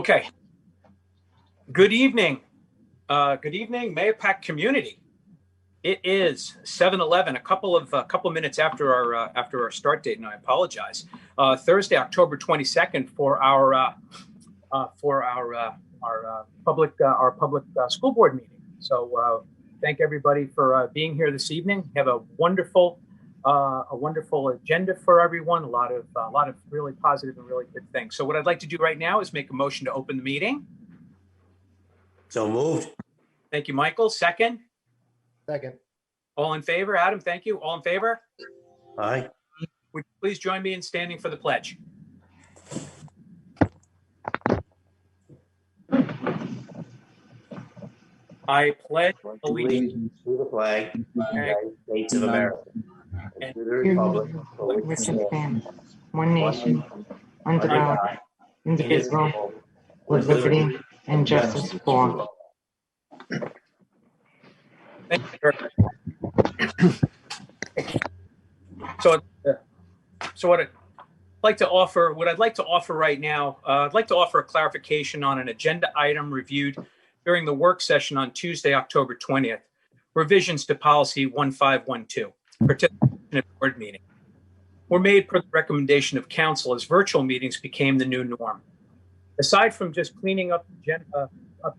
Okay. Good evening. Good evening, Mahopac community. It is 7:11, a couple minutes after our start date, and I apologize. Thursday, October 22nd, for our public school board meeting. So thank everybody for being here this evening. We have a wonderful agenda for everyone. A lot of really positive and really good things. So what I'd like to do right now is make a motion to open the meeting. So moved. Thank you, Michael. Second. Second. All in favor? Adam, thank you. All in favor? Aye. Would you please join me in standing for the pledge? I pledge allegiance to the flag of the United States of America and to the republic for which it stands, one nation, under God, indivisible, with liberty and justice for all. Thank you very much. So what I'd like to offer right now, I'd like to offer a clarification on an agenda item reviewed during the work session on Tuesday, October 20th, revisions to policy 1512, participation in board meeting, were made per the recommendation of council as virtual meetings became the new norm. Aside from just cleaning up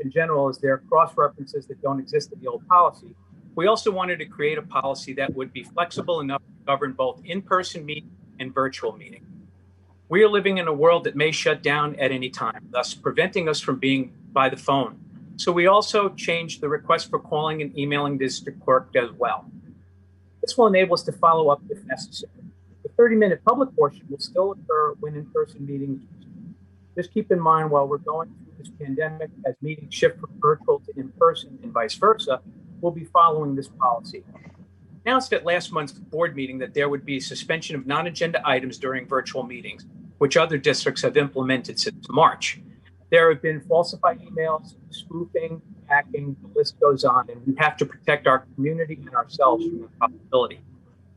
in general, as there are cross-references that don't exist in the old policy, we also wanted to create a policy that would be flexible enough to govern both in-person meeting and virtual meeting. We are living in a world that may shut down at any time, thus preventing us from being by the phone. So we also changed the request for calling and emailing district clerk as well. This will enable us to follow up if necessary. The 30-minute public portion will still occur when in-person meetings. Just keep in mind, while we're going through this pandemic, as meetings shift from virtual to in-person and vice versa, we'll be following this policy. Announced at last month's board meeting that there would be suspension of non-agenda items during virtual meetings, which other districts have implemented since March. There have been falsified emails, spoofing, hacking, the list goes on, and we have to protect our community and ourselves from the possibility.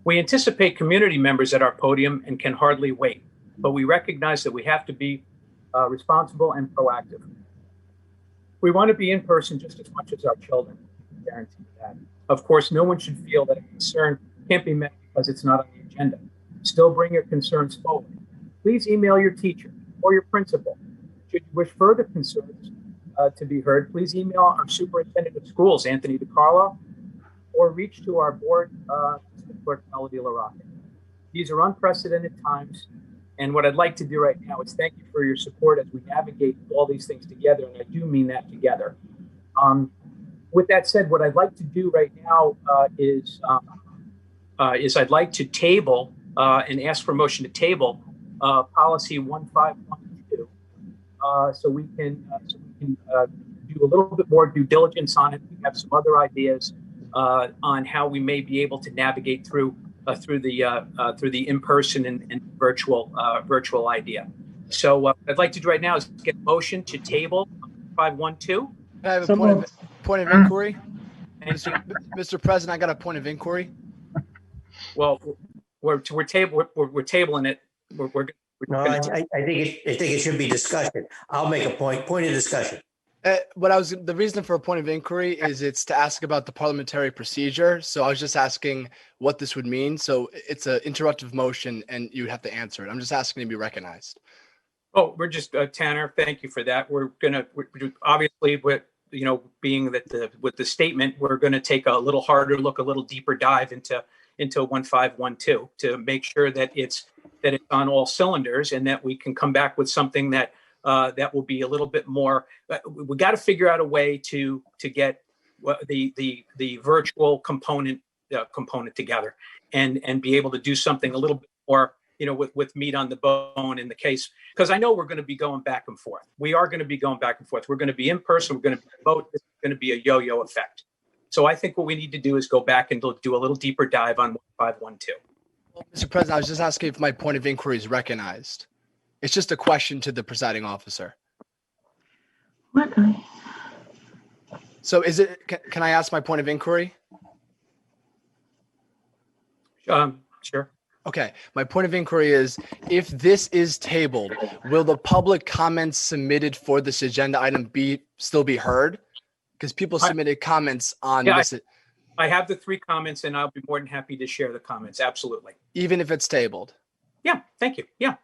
We anticipate community members at our podium and can hardly wait, but we recognize that we have to be responsible and proactive. We want to be in person just as much as our children, I guarantee that. Of course, no one should feel that a concern can't be met because it's not on the agenda. Still bring your concerns forward. Please email your teacher or your principal. Should you wish further concerns to be heard, please email our superintendent of schools, Anthony DiCarlo, or reach to our board clerk, Melody LaRocca. These are unprecedented times, and what I'd like to do right now is thank you for your support as we navigate all these things together, and I do mean that together. With that said, what I'd like to do right now is I'd like to table and ask for a motion to table policy 1512. So we can do a little bit more due diligence on it. We have some other ideas on how we may be able to navigate through the in-person and virtual idea. So what I'd like to do right now is get a motion to table 512. I have a point of inquiry. Mr. President, I got a point of inquiry. Well, we're tabling it. I think it should be discussion. I'll make a point of discussion. The reason for a point of inquiry is it's to ask about the parliamentary procedure. So I was just asking what this would mean. So it's an interruptive motion and you have to answer it. I'm just asking to be recognized. Oh, we're just Tanner. Thank you for that. We're obviously being that with the statement, we're going to take a little harder look, a little deeper dive into 1512 to make sure that it's on all cylinders and that we can come back with something that will be a little bit more. We got to figure out a way to get the virtual component together and be able to do something a little bit more, with meat on the bone in the case, because I know we're going to be going back and forth. We are going to be going back and forth. We're going to be in person. We're going to vote. It's going to be a yo-yo effect. So I think what we need to do is go back and do a little deeper dive on 1512. Well, Mr. President, I was just asking if my point of inquiry is recognized. It's just a question to the presiding officer. Okay. So is it? Can I ask my point of inquiry? Sure. Okay, my point of inquiry is, if this is tabled, will the public comments submitted for this agenda item still be heard? Because people submitted comments on this, I have the 3 comments, and I'll be more than happy to share the comments. Absolutely. even if it's tabled. Yeah, thank you. Yeah,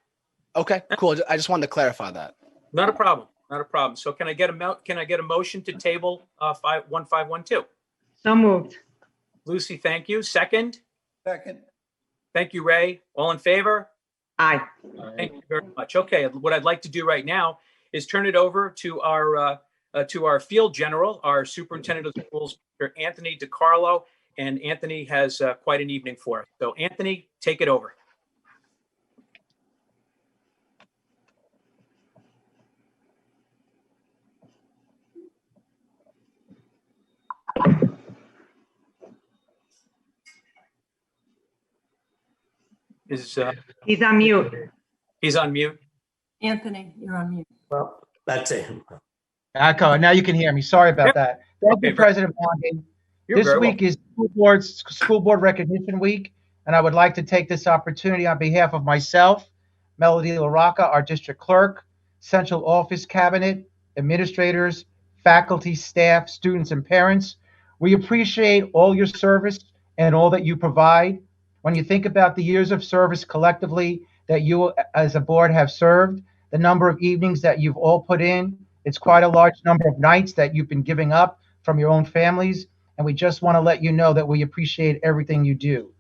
Okay, cool. I just wanted to clarify that. not a problem. Not a problem. So can I get a motion to table 1512? So moved. Lucy, thank you. Second? Second. Thank you, Ray. All in favor? Aye. Thank you very much. Okay, what I'd like to do right now is turn it over to our field general, our superintendent of schools, Mr. Anthony DiCarlo, and Anthony has quite an evening for us. So Anthony, take it over. He's on mute. He's on mute. Anthony, you're on mute. Well, that's it. Echo. Now you can hear me. Sorry about that. Thank Okay, you, President Wongi. You're This very week is School Board Recognition Week, and I would like to take this opportunity on behalf of myself, Melody LaRocca, our district clerk, central office cabinet, administrators, faculty, staff, students, and parents. We appreciate all your service and all that you provide. When you think about the years of service collectively that you as a board have served, the number of evenings that you've all put in, it's quite a large number of nights that you've been giving up from your own families. And we just want to let you know that we appreciate everything you do.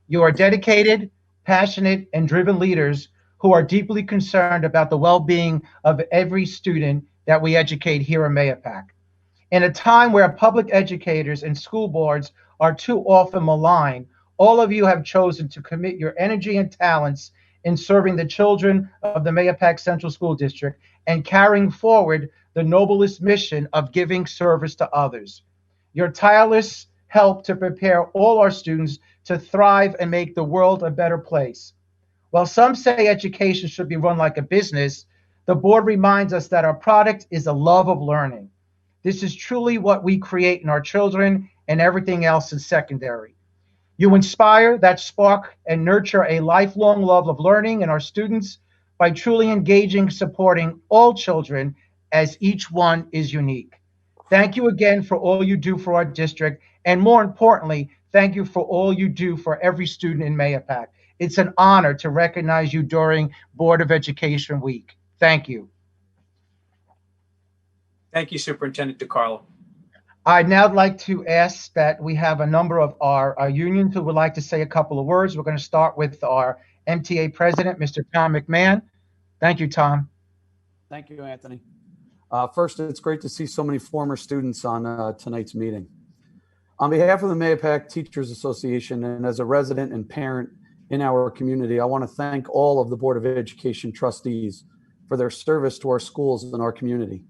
You are dedicated, passionate, and driven leaders who are deeply concerned about the well-being of every student that we educate here in Mahopac. In a time where public educators and school boards are too often maligned, all of you have chosen to commit your energy and talents in serving the children of the Mahopac Central School District and carrying forward the noblest mission of giving service to others. Your tireless help to prepare all our students to thrive and make the world a better place. While some say education should be run like a business, the board reminds us that our product is a love of learning. This is truly what we create in our children, and everything else is secondary. You inspire that spark and nurture a lifelong love of learning in our students by truly engaging, supporting all children as each one is unique. Thank you again for all you do for our district, and more importantly, thank you for all you do for every student in Mahopac. It's an honor to recognize you during Board of Education Week. Thank you. Thank you, Superintendent DiCarlo. I'd now like to ask that we have a number of our unions who would like to say a couple of words. We're going to start with our MTA president, Mr. Tom McMahon. Thank you, Tom. Thank you, Anthony. First, it's great to see so many former students on tonight's meeting. On behalf of the Mahopac Teachers Association and as a resident and parent in our community, I want to thank all of the Board of Education trustees for their service to our schools and our community.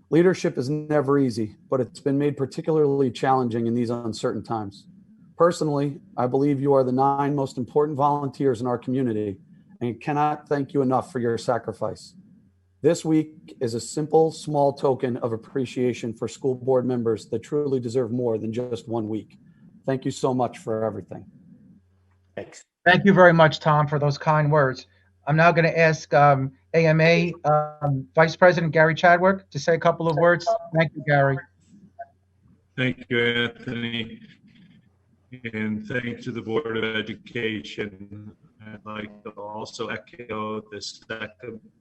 Leadership is never easy, but it's been made particularly challenging in these uncertain times. Personally, I believe you are the 9 most important volunteers in our community and cannot thank you enough for your sacrifice. This week is a simple, small token of appreciation for school board members that truly deserve more than just 1 week. Thank you so much for everything. Thanks. Thank you very much, Tom, for those kind words. I'm now going to ask AMA Vice President Gary Chadwick to say a couple of words. Thank you, Gary. Thank you, Anthony. And thanks to the Board of Education. I'd like to also echo the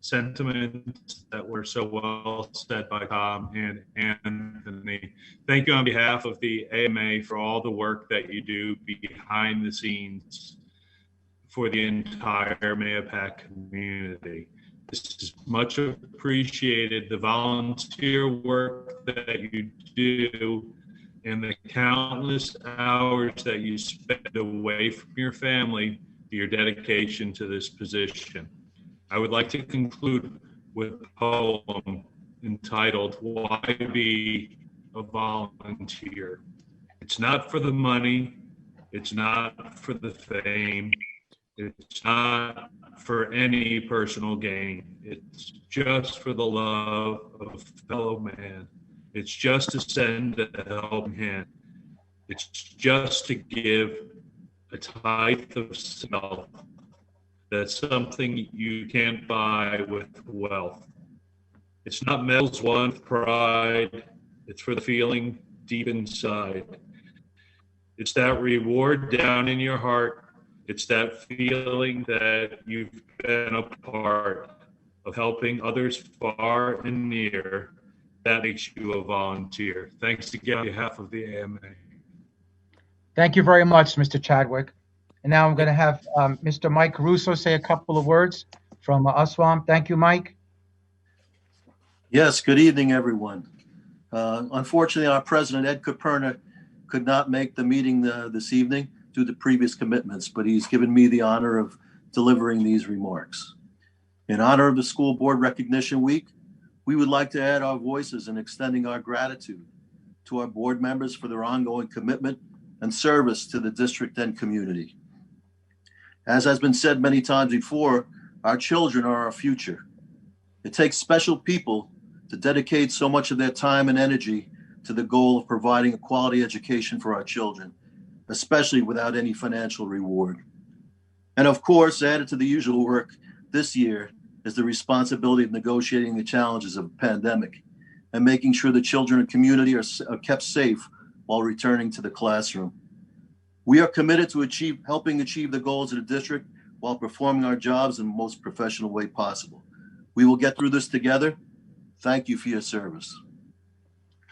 sentiments that were so well said by Tom and Anthony. Thank you on behalf of the AMA for all the work that you do behind the scenes for the entire Mahopac community. This is much appreciated. The volunteer work that you do and the countless hours that you spend away from your family, your dedication to this position. I would like to conclude with a poem entitled, "Why Be a Volunteer?" It's not for the money, it's not for the fame, it's not for any personal gain. It's just for the love of a fellow man. It's just to send a helping hand. It's just to give a tithe of self That's something you can't buy with wealth. It's not medals won with pride. It's for the feeling deep inside. It's that reward down in your heart. It's that feeling that you've been a part of helping others far and near. That makes you a volunteer. Thanks again on behalf of the AMA. Thank you very much, Mr. Chadwick. And now I'm going to have Mr. Mike Caruso say a couple of words from USWAM. Thank you, Mike. Yes, good evening, everyone. Unfortunately, our president, Ed Caperna, could not make the meeting this evening due to previous commitments, but he's given me the honor of delivering these remarks. In honor of the School Board Recognition Week, we would like to add our voices in extending our gratitude to our board members for their ongoing commitment and service to the district and community. As has been said many times before, our children are our future. It takes special people to dedicate so much of their time and energy to the goal of providing a quality education for our children, especially without any financial reward. And of course, added to the usual work this year is the responsibility of negotiating the challenges of a pandemic and making sure the children and community are kept safe while returning to the classroom. We are committed to helping achieve the goals of the district while performing our jobs in the most professional way possible. We will get through this together. Thank you for your service.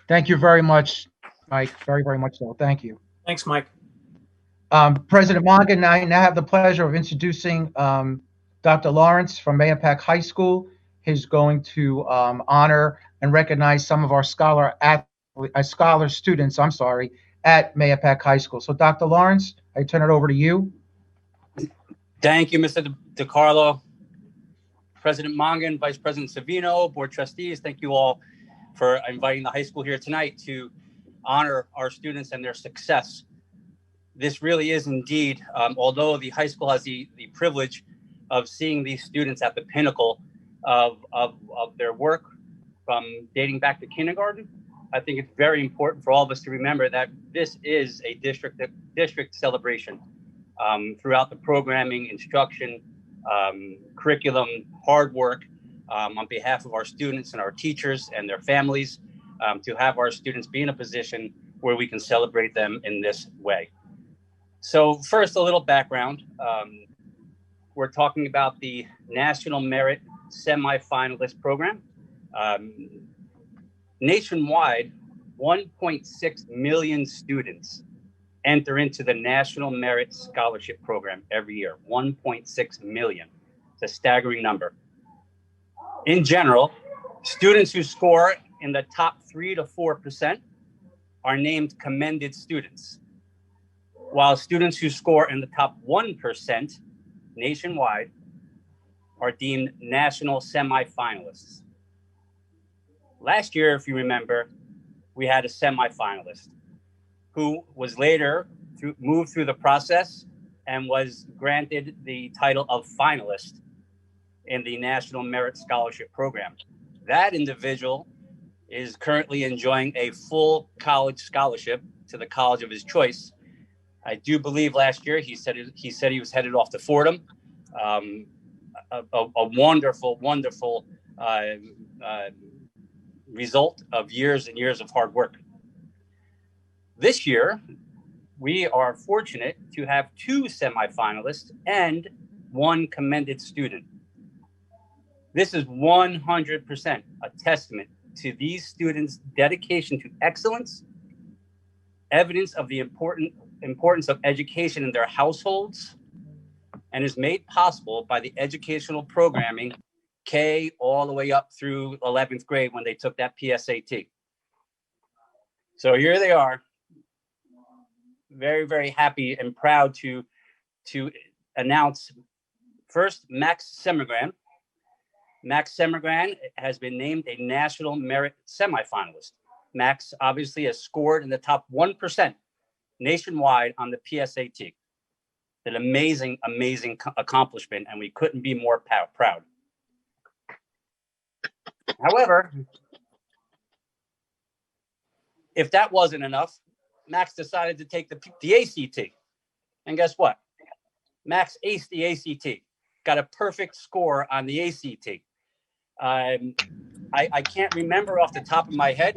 Thank you very much, Mike. Very, very much so. Thank you. Thanks, Mike. President Mongan, I now have the pleasure of introducing Dr. Lawrence from Mahopac High School. He's going to honor and recognize some of our scholar students, at Mahopac High School. So Dr. Lawrence, I turn it over to you. Thank you, Mr. DiCarlo. President Mongan, Vice President Savino, Board Trustees, thank you all for inviting the high school here tonight to honor our students and their success. This really is indeed, although the high school has the privilege of seeing these students at the pinnacle of their work from dating back to kindergarten, I think it's very important for all of us to remember that this is a district celebration throughout the programming, instruction, curriculum, hard work on behalf of our students and our teachers and their families to have our students be in a position where we can celebrate them in this way. So first, a little background. We're talking about the National Merit Semifinalist Program. Nationwide, 1.6 million students enter into the National Merit Scholarship Program every year. 1.6 million. It's a staggering number. In general, students who score in the top 3 to 4% are named commended students, while students who score in the top 1% nationwide are deemed national semifinalists. Last year, if you remember, we had a semifinalist who was later moved through the process and was granted the title of finalist in the National Merit Scholarship Program. That individual is currently enjoying a full college scholarship to the college of his choice. I do believe last year he said he was headed off to Fordham. A wonderful result of years and years of hard work. This year, we are fortunate to have 2 semifinalists and 1 commended student. This is 100% a testament to these students' dedication to excellence, evidence of the importance of education in their households, and is made possible by the educational programming K all the way up through 11th grade when they took that PSAT. So here they are, very, very happy and proud to announce first Max Semmergran. Max Semmergran has been named a National Merit Semifinalist. Max obviously has scored in the top 1% nationwide on the PSAT. An amazing, amazing accomplishment, and we couldn't be more proud. However, if that wasn't enough, Max decided to take the ACT. And guess what? Max aced the ACT. got a perfect score on the ACT. I can't remember off the top of my head.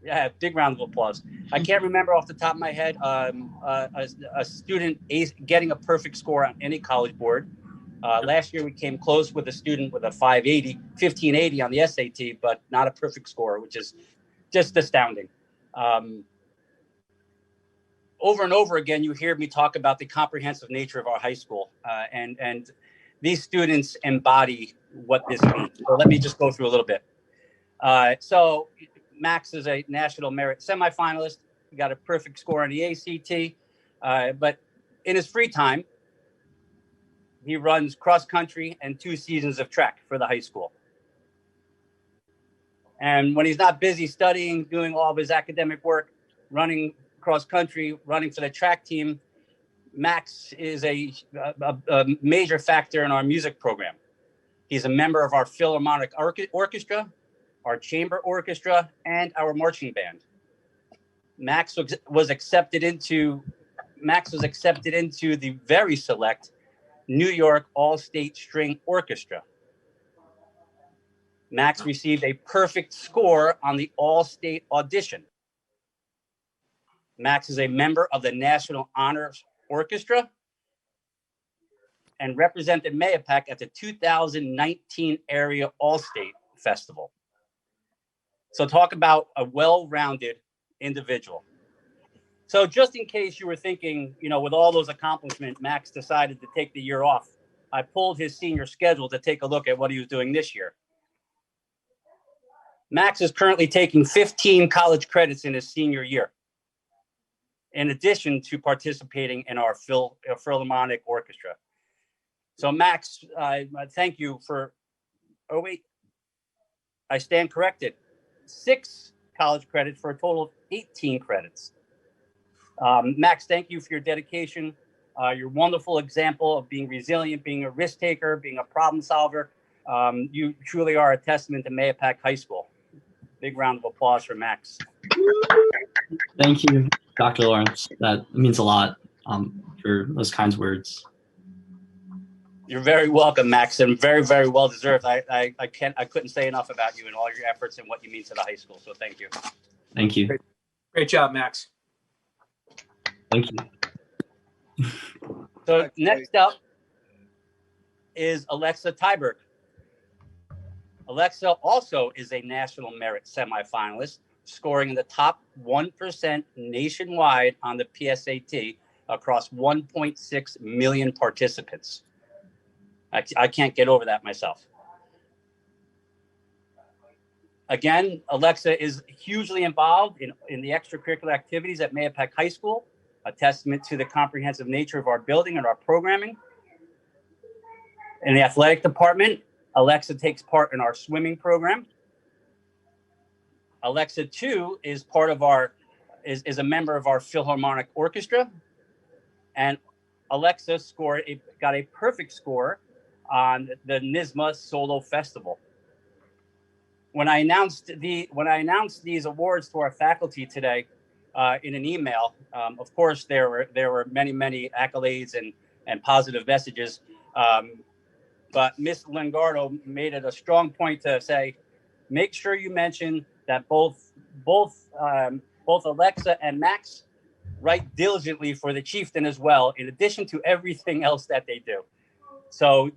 Yeah, big round of applause. I can't remember off the top of my head a student getting a perfect score on any college board. Last year, we came close with a student with a 1580 on the SAT, but not a perfect score, which is just astounding. Over and over again, you hear me talk about the comprehensive nature of our high school, and these students embody what this means. So let me just go through a little bit. So Max is a National Merit semifinalist. He got a perfect score on the ACT, but in his free time, he runs cross country and 2 seasons of track for the high school. And when he's not busy studying, doing all of his academic work, running cross country, running for the track team, Max is a major factor in our music program. He's a member of our Philharmonic Orchestra, our chamber orchestra, and our marching band. Max was accepted into the very select New York All-State String Orchestra. Max received a perfect score on the All-State audition. Max is a member of the National Honors Orchestra and represented Mahopac at the 2019 Area All-State Festival. So talk about a well-rounded individual. So just in case you were thinking, with all those accomplishments, Max decided to take the year off, I pulled his senior schedule to take a look at what he was doing this year. Max is currently taking 15 college credits in his senior year, in addition to participating in our Philharmonic Orchestra. So Max, thank you for, I stand corrected, 6 college credits for a total of 18 credits. Max, thank you for your dedication, your wonderful example of being resilient, being a risk taker, being a problem solver. You truly are a testament to Mahopac High School. Big round of applause for Max. Thank you, Dr. Lawrence. That means a lot for those kinds words. You're very welcome, Max, and very, very well deserved. I couldn't say enough about you and all your efforts and what you mean to the high school. So thank you. Thank you. Great job, Max. Thank you. So next up is Alexa Tyberg. Alexa also is a National Merit semifinalist, scoring in the top 1% nationwide on the PSAT across 1.6 million participants. I can't get over that myself. Again, Alexa is hugely involved in the extracurricular activities at Mahopac High School, a testament to the comprehensive nature of our building and our programming. In the athletic department, Alexa takes part in our swimming program. Alexa, too, is part of is a member of our Philharmonic Orchestra. And Alexa got a perfect score on the NYSSMA Solo Festival. When I announced these awards to our faculty today in an email, of course there were many accolades and positive messages, but Ms. Lingardo made it a strong point to say, make sure you mention that both Alexa and Max write diligently for the Chieftain as well, in addition to everything else that they do. So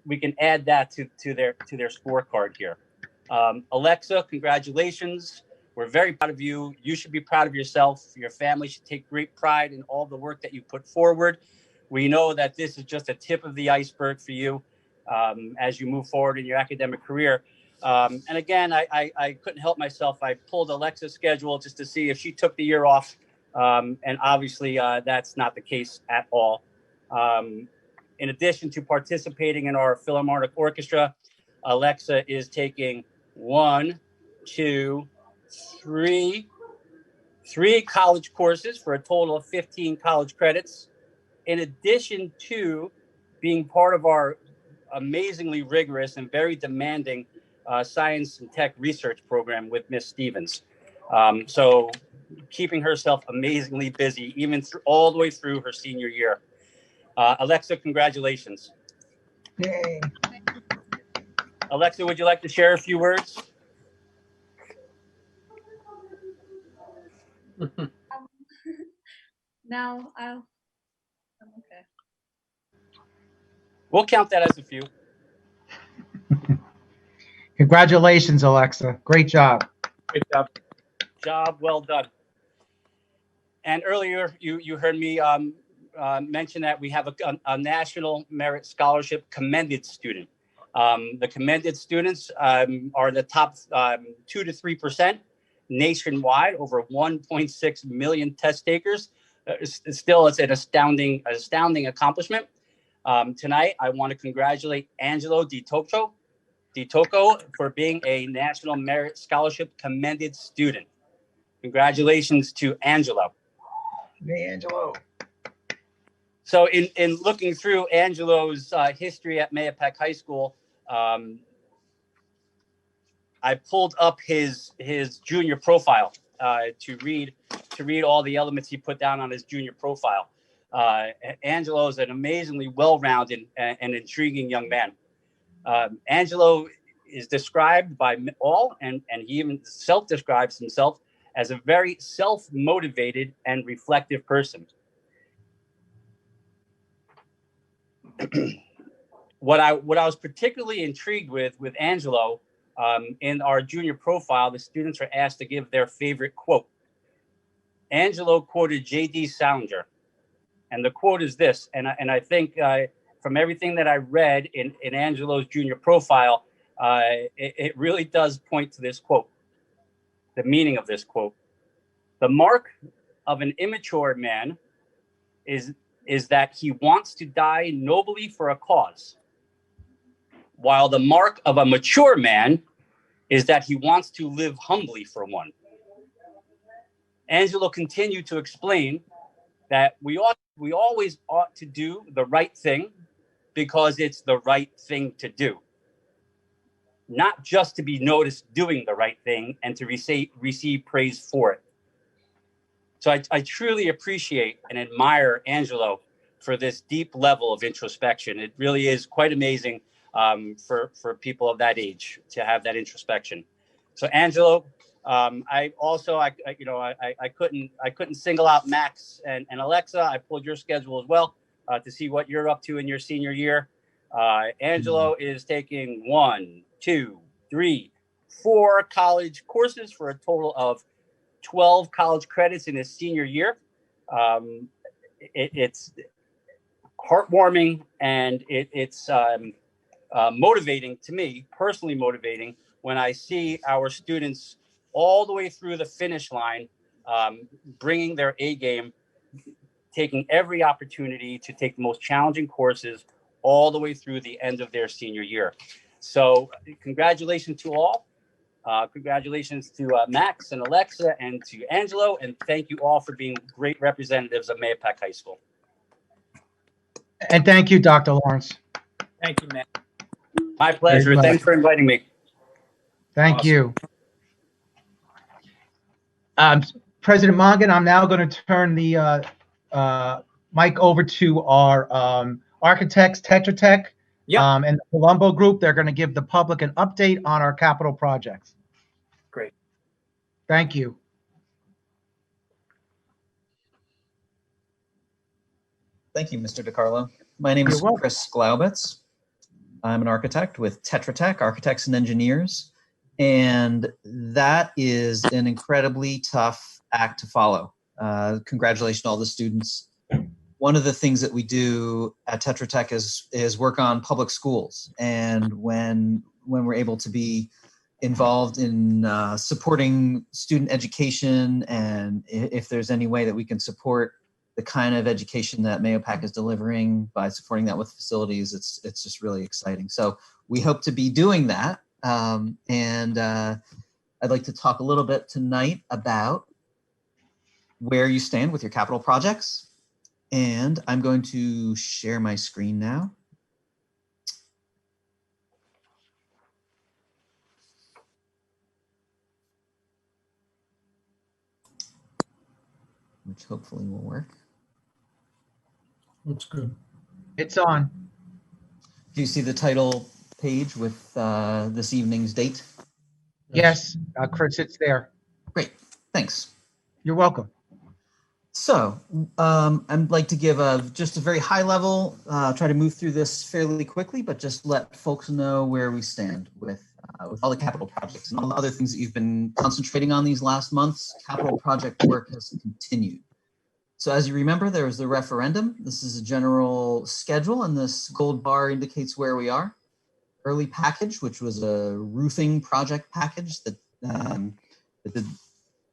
we can add that to their scorecard here. Alexa, congratulations. We're very proud of you. You should be proud of yourself. Your family should take great pride in all the work that you put forward. We know that this is just a tip of the iceberg for you as you move forward in your academic career. And again, I couldn't help myself. I pulled Alexa's schedule just to see if she took the year off. And obviously, that's not the case at all. In addition to participating in our Philharmonic Orchestra, Alexa is taking 3 college courses for a total of 15 college credits, in addition to being part of our amazingly rigorous and very demanding science and tech research program with Miss Stevens. So keeping herself amazingly busy, even all the way through her senior year. Alexa, congratulations. Yay. Alexa, would you like to share a few words? No, I'm okay. We'll count that as a few. Congratulations, Alexa. Great job. Great job. Job well done. And earlier, you heard me mention that we have a National Merit Scholarship commended student. The commended students are the top 2 to 3% nationwide, over 1.6 million test takers. Still, it's an astounding accomplishment. Tonight, I want to congratulate Angelo DeToco for being a National Merit Scholarship commended student. Congratulations to Angelo. Hey, Angelo. So in looking through Angelo's history at Mahopac High School, I pulled up his junior profile to read all the elements he put down on his junior profile. Angelo is an amazingly well-rounded and intriguing young man. Angelo is described by all, and he even self-describes himself as a very self-motivated and reflective person. What I was particularly intrigued with Angelo, in our junior profile, the students are asked to give their favorite quote. Angelo quoted J.D. Salinger, and the quote is this, and I think from everything that I read in Angelo's junior profile, it really does point to this quote, the meaning of this quote. The mark of an immature man is that he wants to die nobly for a cause, while the mark of a mature man is that he wants to live humbly for one. Angelo continued to explain that we always ought to do the right thing because it's the right thing to do, not just to be noticed doing the right thing and to receive praise for it. So I truly appreciate and admire Angelo for this deep level of introspection. It really is quite amazing for people of that age to have that introspection. So Angelo, I couldn't single out Max and Alexa. I pulled your schedule as well to see what you're up to in your senior year. Angelo is taking 1, 2, 3, 4 college courses for a total of 12 college credits in his senior year. It's heartwarming, and it's motivating to me, personally motivating, when I see our students all the way through the finish line, bringing their A game, taking every opportunity to take the most challenging courses all the way through the end of their senior year. So congratulations to all. Congratulations to Max and Alexa and to Angelo, and thank you all for being great representatives of Mahopac High School. And thank you, Dr. Lawrence. Thank you, Matt. My pleasure. Thanks for inviting me. Thank you. President Mongan, I'm now going to turn the mic over to our architects, Tetra Tech, and the Colombo Group. They're going to give the public an update on our capital projects. Great. Thank you. Thank you, Mr. DiCarlo. My name is Chris Glaubitz. I'm an architect with Tetra Tech, Architects and Engineers, and that is an incredibly tough act to follow. Congratulations to all the students. One of the things that we do at Tetra Tech is work on public schools, and when we're able to be involved in supporting student education, and if there's any way that we can support the kind of education that Mahopac is delivering by supporting that with facilities, it's just really exciting. So we hope to be doing that. And I'd like to talk a little bit tonight about where you stand with your capital projects. And I'm going to share my screen now. Which hopefully will work. Looks good. It's on. Do you see the title page with this evening's date? Yes, Chris, it's there. Great, thanks. You're welcome. So I'd like to give just a very high level, try to move through this fairly quickly, but just let folks know where we stand with all the capital projects and all the other things that you've been concentrating on these last months. Capital project work has continued. So as you remember, there was the referendum. This is a general schedule, and this gold bar indicates where we are. Early package, which was a roofing project package that did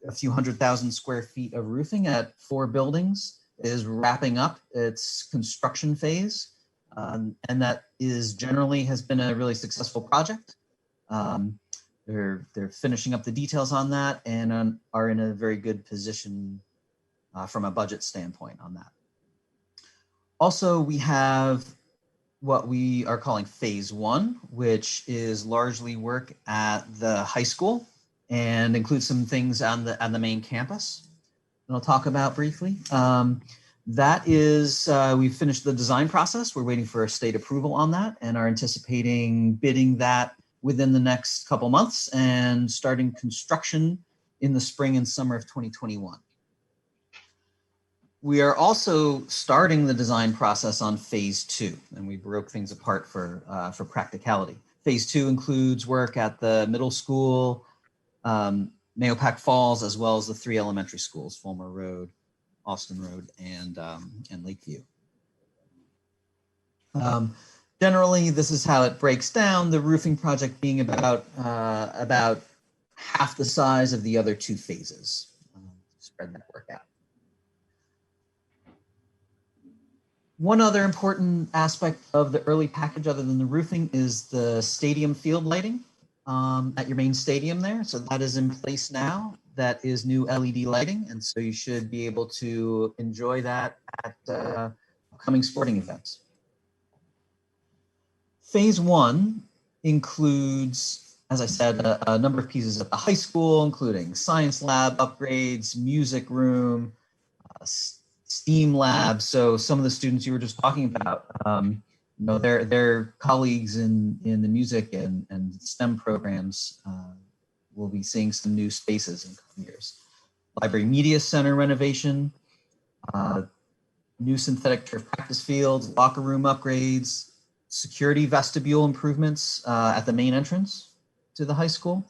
a few 100,000 square feet of roofing at 4 buildings, is wrapping up its construction phase. And that is generally has been a really successful project. They're finishing up the details on that and are in a very good position from a budget standpoint on that. Also, we have what we are calling phase 1, which is largely work at the high school and includes some things on the main campus that I'll talk about briefly. That is, we've finished the design process. We're waiting for a state approval on that and are anticipating bidding that within the next couple months and starting construction in the spring and summer of 2021. We are also starting the design process on phase 2, and we broke things apart for practicality. Phase 2 includes work at the middle school, Mahopac Falls, as well as the 3 elementary schools, Fulmer Road, Austin Road, and Lakeview. Generally, this is how it breaks down, the roofing project being about half the size of the other 2 phases. Spread that work out. One other important aspect of the early package, other than the roofing, is the stadium field lighting at your main stadium there. So that is in place now. That is new LED lighting, and so you should be able to enjoy that at upcoming sporting events. Phase 1 includes, as I said, a number of pieces at the high school, including science lab upgrades, music room, STEAM labs. So some of the students you were just talking about, their colleagues in the music and STEM programs will be seeing some new spaces in coming years. Library Media Center renovation, new synthetic turf practice fields, locker room upgrades, security vestibule improvements at the main entrance to the high school,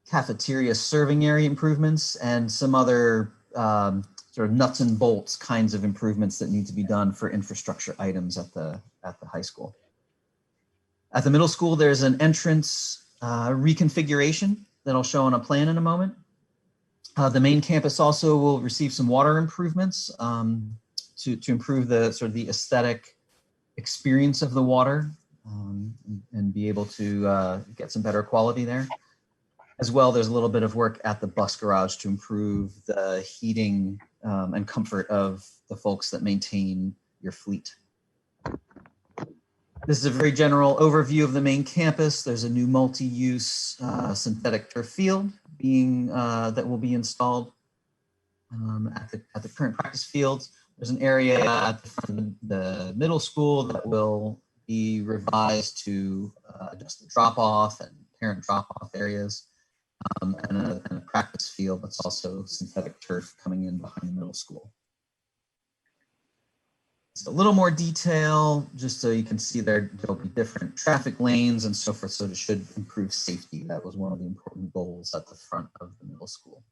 cafeteria serving area improvements, and some other sort of nuts and bolts kinds of improvements that need to be done for infrastructure items at the high school. At the middle school, there's an entrance reconfiguration that I'll show on a plan in a moment. The main campus also will receive some water improvements to improve the sort of the aesthetic experience of the water and be able to get some better quality there. As well, there's a little bit of work at the bus garage to improve the heating and comfort of the folks that maintain your fleet. This is a very general overview of the main campus. There's a new multi-use synthetic turf field that will be installed at the current practice fields. There's an area at the front of the middle school that will be revised to adjust the drop-off and parent drop-off areas. And a practice field that's also synthetic turf coming in behind the middle school. Just a little more detail, just so you can see there'll be different traffic lanes and so forth, so it should improve safety. That was one of the important goals at the front of the middle school.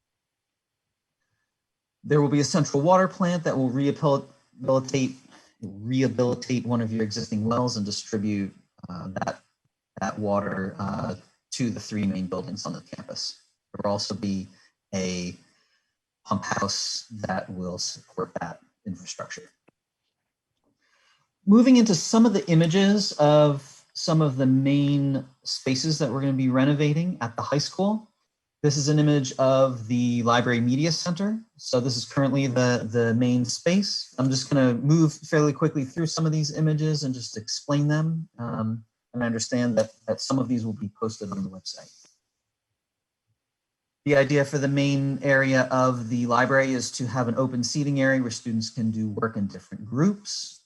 There will be a central water plant that will rehabilitate one of your existing wells and distribute that water to the 3 main buildings on the campus. There will also be a pump house that will support that infrastructure. Moving into some of the images of some of the main spaces that we're going to be renovating at the high school. This is an image of the Library Media Center. So this is currently the main space. I'm just going to move fairly quickly through some of these images and just explain them. And I understand that some of these will be posted on the website. The idea for the main area of the library is to have an open seating area where students can do work in different groups.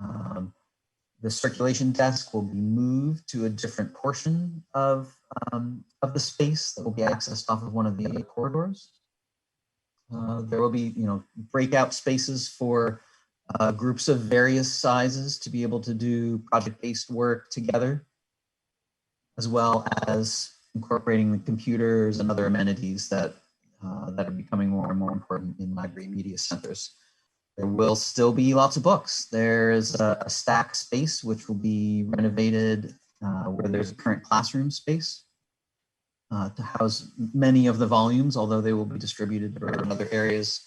The circulation desk will be moved to a different portion of the space that will be accessed off of one of the corridors. There will be, breakout spaces for groups of various sizes to be able to do project-based work together, as well as incorporating the computers and other amenities that are becoming more and more important in library media centers. There will still be lots of books. There's a stack space, which will be renovated where there's a current classroom space to house many of the volumes, although they will be distributed in other areas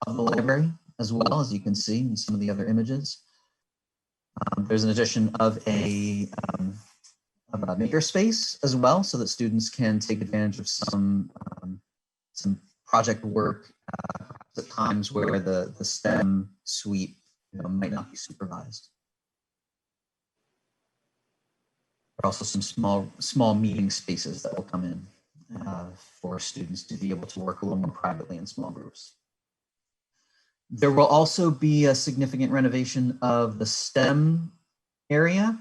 of the library, as well, as you can see in some of the other images. There's an addition of a maker space as well, so that students can take advantage of some project work at times where the STEM suite might not be supervised. There are also some small meeting spaces that will come in for students to be able to work a little more privately in small groups. There will also be a significant renovation of the STEM area.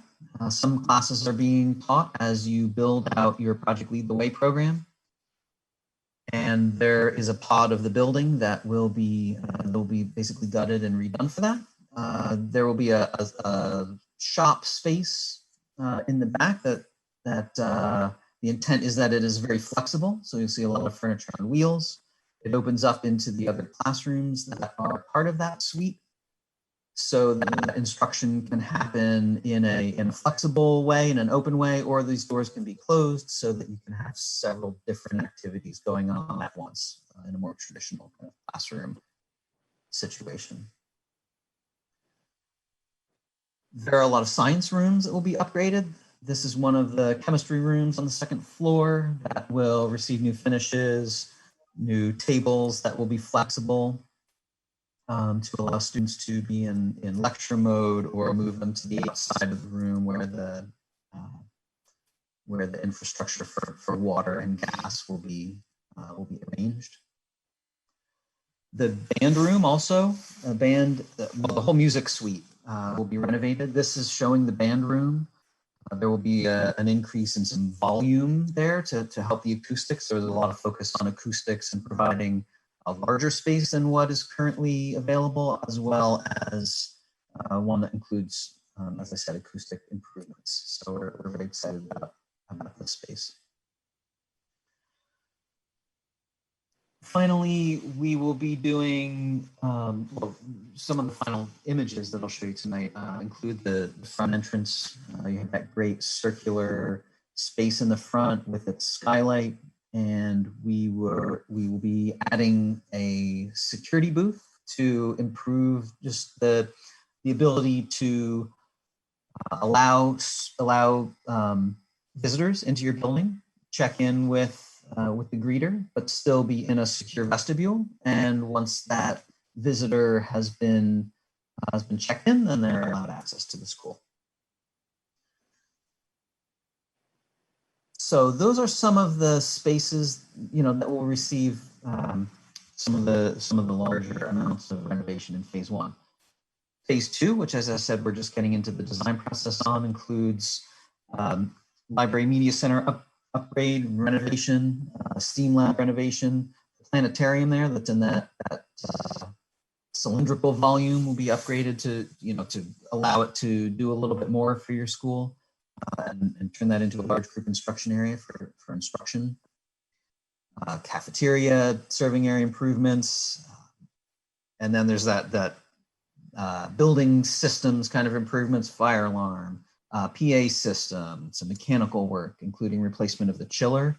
Some classes are being taught as you build out your Project Lead the Way program. And there is a pod of the building that will be basically gutted and redone for that. There will be a shop space in the back that the intent is that it is very flexible. So you'll see a lot of furniture on wheels. It opens up into the other classrooms that are part of that suite, so that instruction can happen in a flexible way, in an open way, or these doors can be closed so that you can have several different activities going on at once in a more traditional kind of classroom situation. There are a lot of science rooms that will be upgraded. This is one of the chemistry rooms on the second floor that will receive new finishes, new tables that will be flexible to allow students to be in lecture mode, or move them to the outside of the room where the infrastructure for water and gas will be arranged. The band room also, the whole music suite will be renovated. This is showing the band room. There will be an increase in some volume there to help the acoustics. There's a lot of focus on acoustics and providing a larger space than what is currently available, as well as one that includes, as I said, acoustic improvements. So we're very excited about this space. Finally, we will be doing, some of the final images that I'll show you tonight include the front entrance. You have that great circular space in the front with its skylight, and we will be adding a security booth to improve just the ability to allow visitors into your building, check in with the greeter, but still be in a secure vestibule. And once that visitor has been checked in, then they're allowed access to the school. So those are some of the spaces, that will receive some of the larger amounts of renovation in phase one. Phase two, which, as I said, we're just getting into the design process on, includes library media center upgrade, renovation, STEAM lab renovation, the planetarium there that's in that cylindrical volume will be upgraded to allow it to do a little bit more for your school, and turn that into a large group instruction area for instruction. Cafeteria, serving area improvements, and then there's that building systems kind of improvements, fire alarm, PA system, some mechanical work, including replacement of the chiller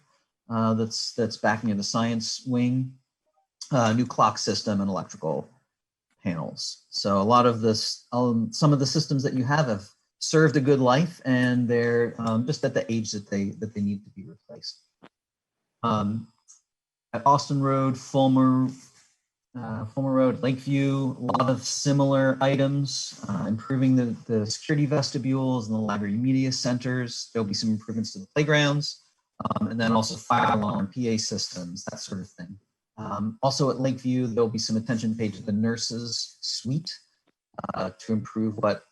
that's back near the science wing, new clock system, and electrical panels. So a lot of this, some of the systems that you have served a good life, and they're just at the age that they need to be replaced. At Austin Road, Fulmer Road, Lakeview, a lot of similar items, improving the security vestibules and the library media centers. There'll be some improvements to the playgrounds, and then also fire alarm, PA systems, that sort of thing. Also at Lakeview, there'll be some attention paid to the nurses' suite to improve what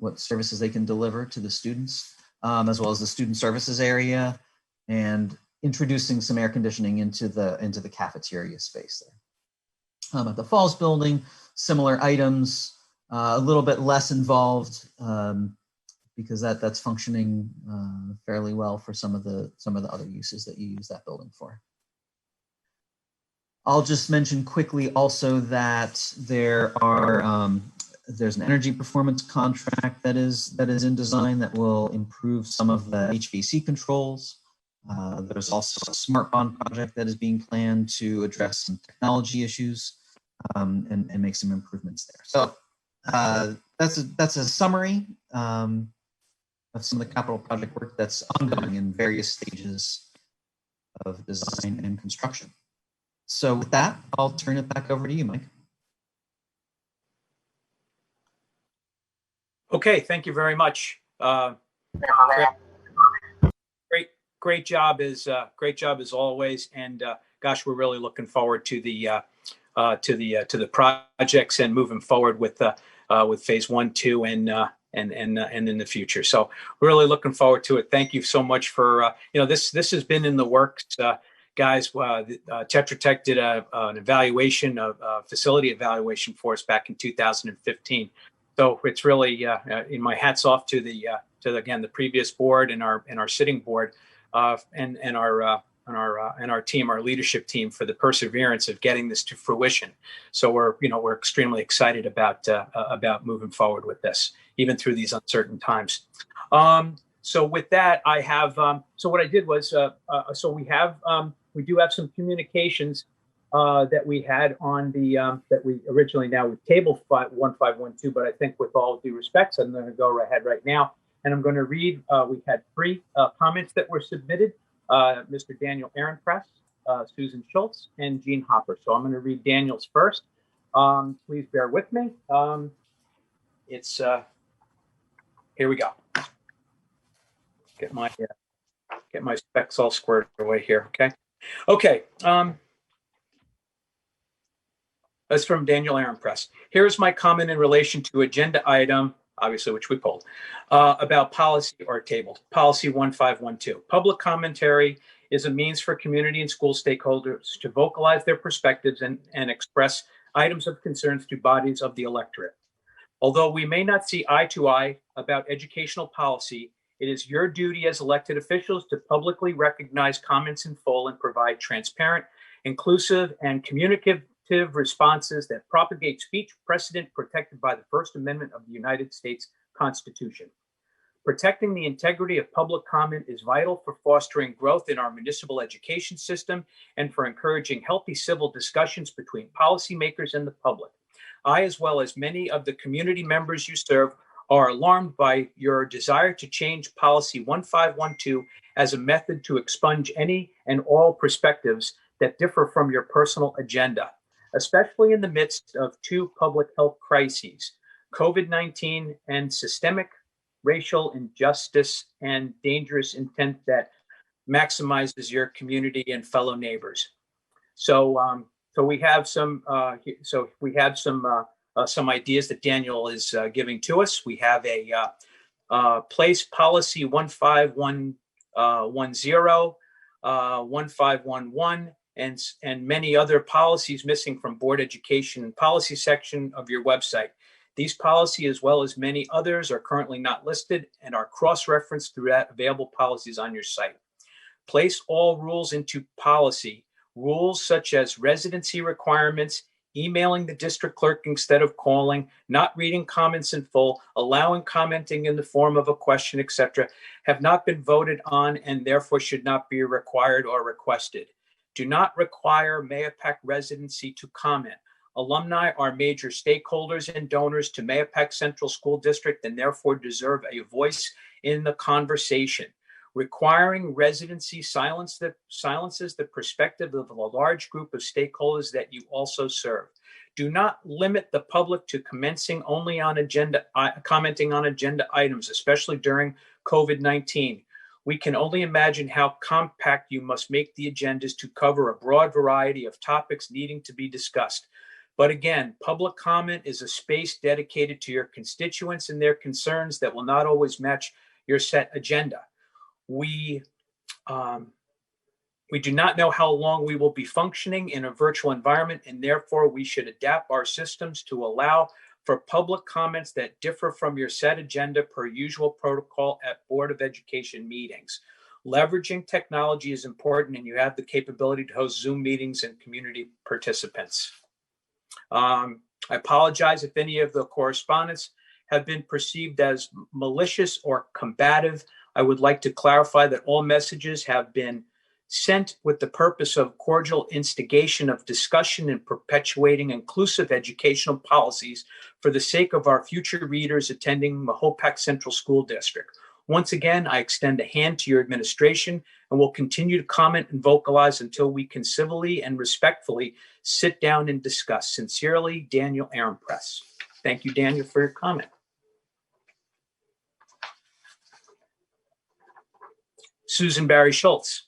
what services they can deliver to the students, as well as the student services area, and introducing some air conditioning into the cafeteria space there. At the Falls building, similar items, a little bit less involved because that's functioning fairly well for some of the other uses that you use that building for. I'll just mention quickly also that there's an energy performance contract that is in design that will improve some of the HVAC controls. There's also a smart bond project that is being planned to address some technology issues and make some improvements there. So that's a summary of some of the capital project work that's ongoing in various stages of design and construction. So with that, I'll turn it back over to you, Mike. Okay, thank you very much. Great job as always, and gosh, we're really looking forward to the projects and moving forward with phase 1, 2, and in the future. So we're really looking forward to it. Thank you so much for this has been in the works, guys. Tetra Tech did an evaluation of facility evaluation for us back in 2015. So it's really in my hats off to the previous board and our sitting board and our team, our leadership team, for the perseverance of getting this to fruition. So we're extremely excited about moving forward with this, even through these uncertain times. So with that, I have so what I did was we do have some communications that we had on the that we originally now with table 1512, but I think with all due respects, I'm going to go ahead right now, and I'm going to read. We had 3 comments that were submitted: Mr. Daniel Ehrenpress, Susan Schultz, and Jean Hopper. So I'm going to read Daniel's first. Please bear with me. It's here we go. Get my specs all squared away here. Okay. That's from Daniel Ehrenpress. Here's my comment in relation to agenda item, obviously, which we pulled, about policy or table. Policy 1512. Public commentary is a means for community and school stakeholders to vocalize their perspectives and express items of concerns to bodies of the electorate. Although we may not see eye to eye about educational policy, it is your duty as elected officials to publicly recognize comments in full and provide transparent, inclusive, and communicative responses that propagate speech precedent protected by the First Amendment of the United States Constitution. Protecting the integrity of public comment is vital for fostering growth in our municipal education system and for encouraging healthy civil discussions between policymakers and the public. I, as well as many of the community members you serve, are alarmed by your desire to change policy 1512 as a method to expunge any and all perspectives that differ from your personal agenda, especially in the midst of 2 public health crises, COVID-19 and systemic racial injustice and dangerous intent that maximizes your community and fellow neighbors. So we have some ideas that Daniel is giving to us. We have a place policy 1510, 1511, and many other policies missing from board education and policy section of your website. These policies, as well as many others, are currently not listed and are cross-referenced throughout available policies on your site. Place all rules into policy. Rules such as residency requirements, emailing the district clerk instead of calling, not reading comments in full, allowing commenting in the form of a question, etc., have not been voted on and therefore should not be required or requested. Do not require Mahopac residency to comment. Alumni are major stakeholders and donors to Mahopac Central School District and therefore deserve a voice in the conversation. Requiring residency silences the perspective of a large group of stakeholders that you also serve. Do not limit the public to commenting on agenda items, especially during COVID-19. We can only imagine how compact you must make the agendas to cover a broad variety of topics needing to be discussed. But again, public comment is a space dedicated to your constituents and their concerns that will not always match your set agenda. We do not know how long we will be functioning in a virtual environment, and therefore we should adapt our systems to allow for public comments that differ from your set agenda per usual protocol at Board of Education meetings. Leveraging technology is important, and you have the capability to host Zoom meetings and community participants. I apologize if any of the correspondence have been perceived as malicious or combative. I would like to clarify that all messages have been sent with the purpose of cordial instigation of discussion and perpetuating inclusive educational policies for the sake of our future readers attending Mahopac Central School District. Once again, I extend a hand to your administration and will continue to comment and vocalize until we can civilly and respectfully sit down and discuss. Sincerely, Daniel Ehrenpress. Thank you, Daniel, for your comment. Susan Barry Schultz.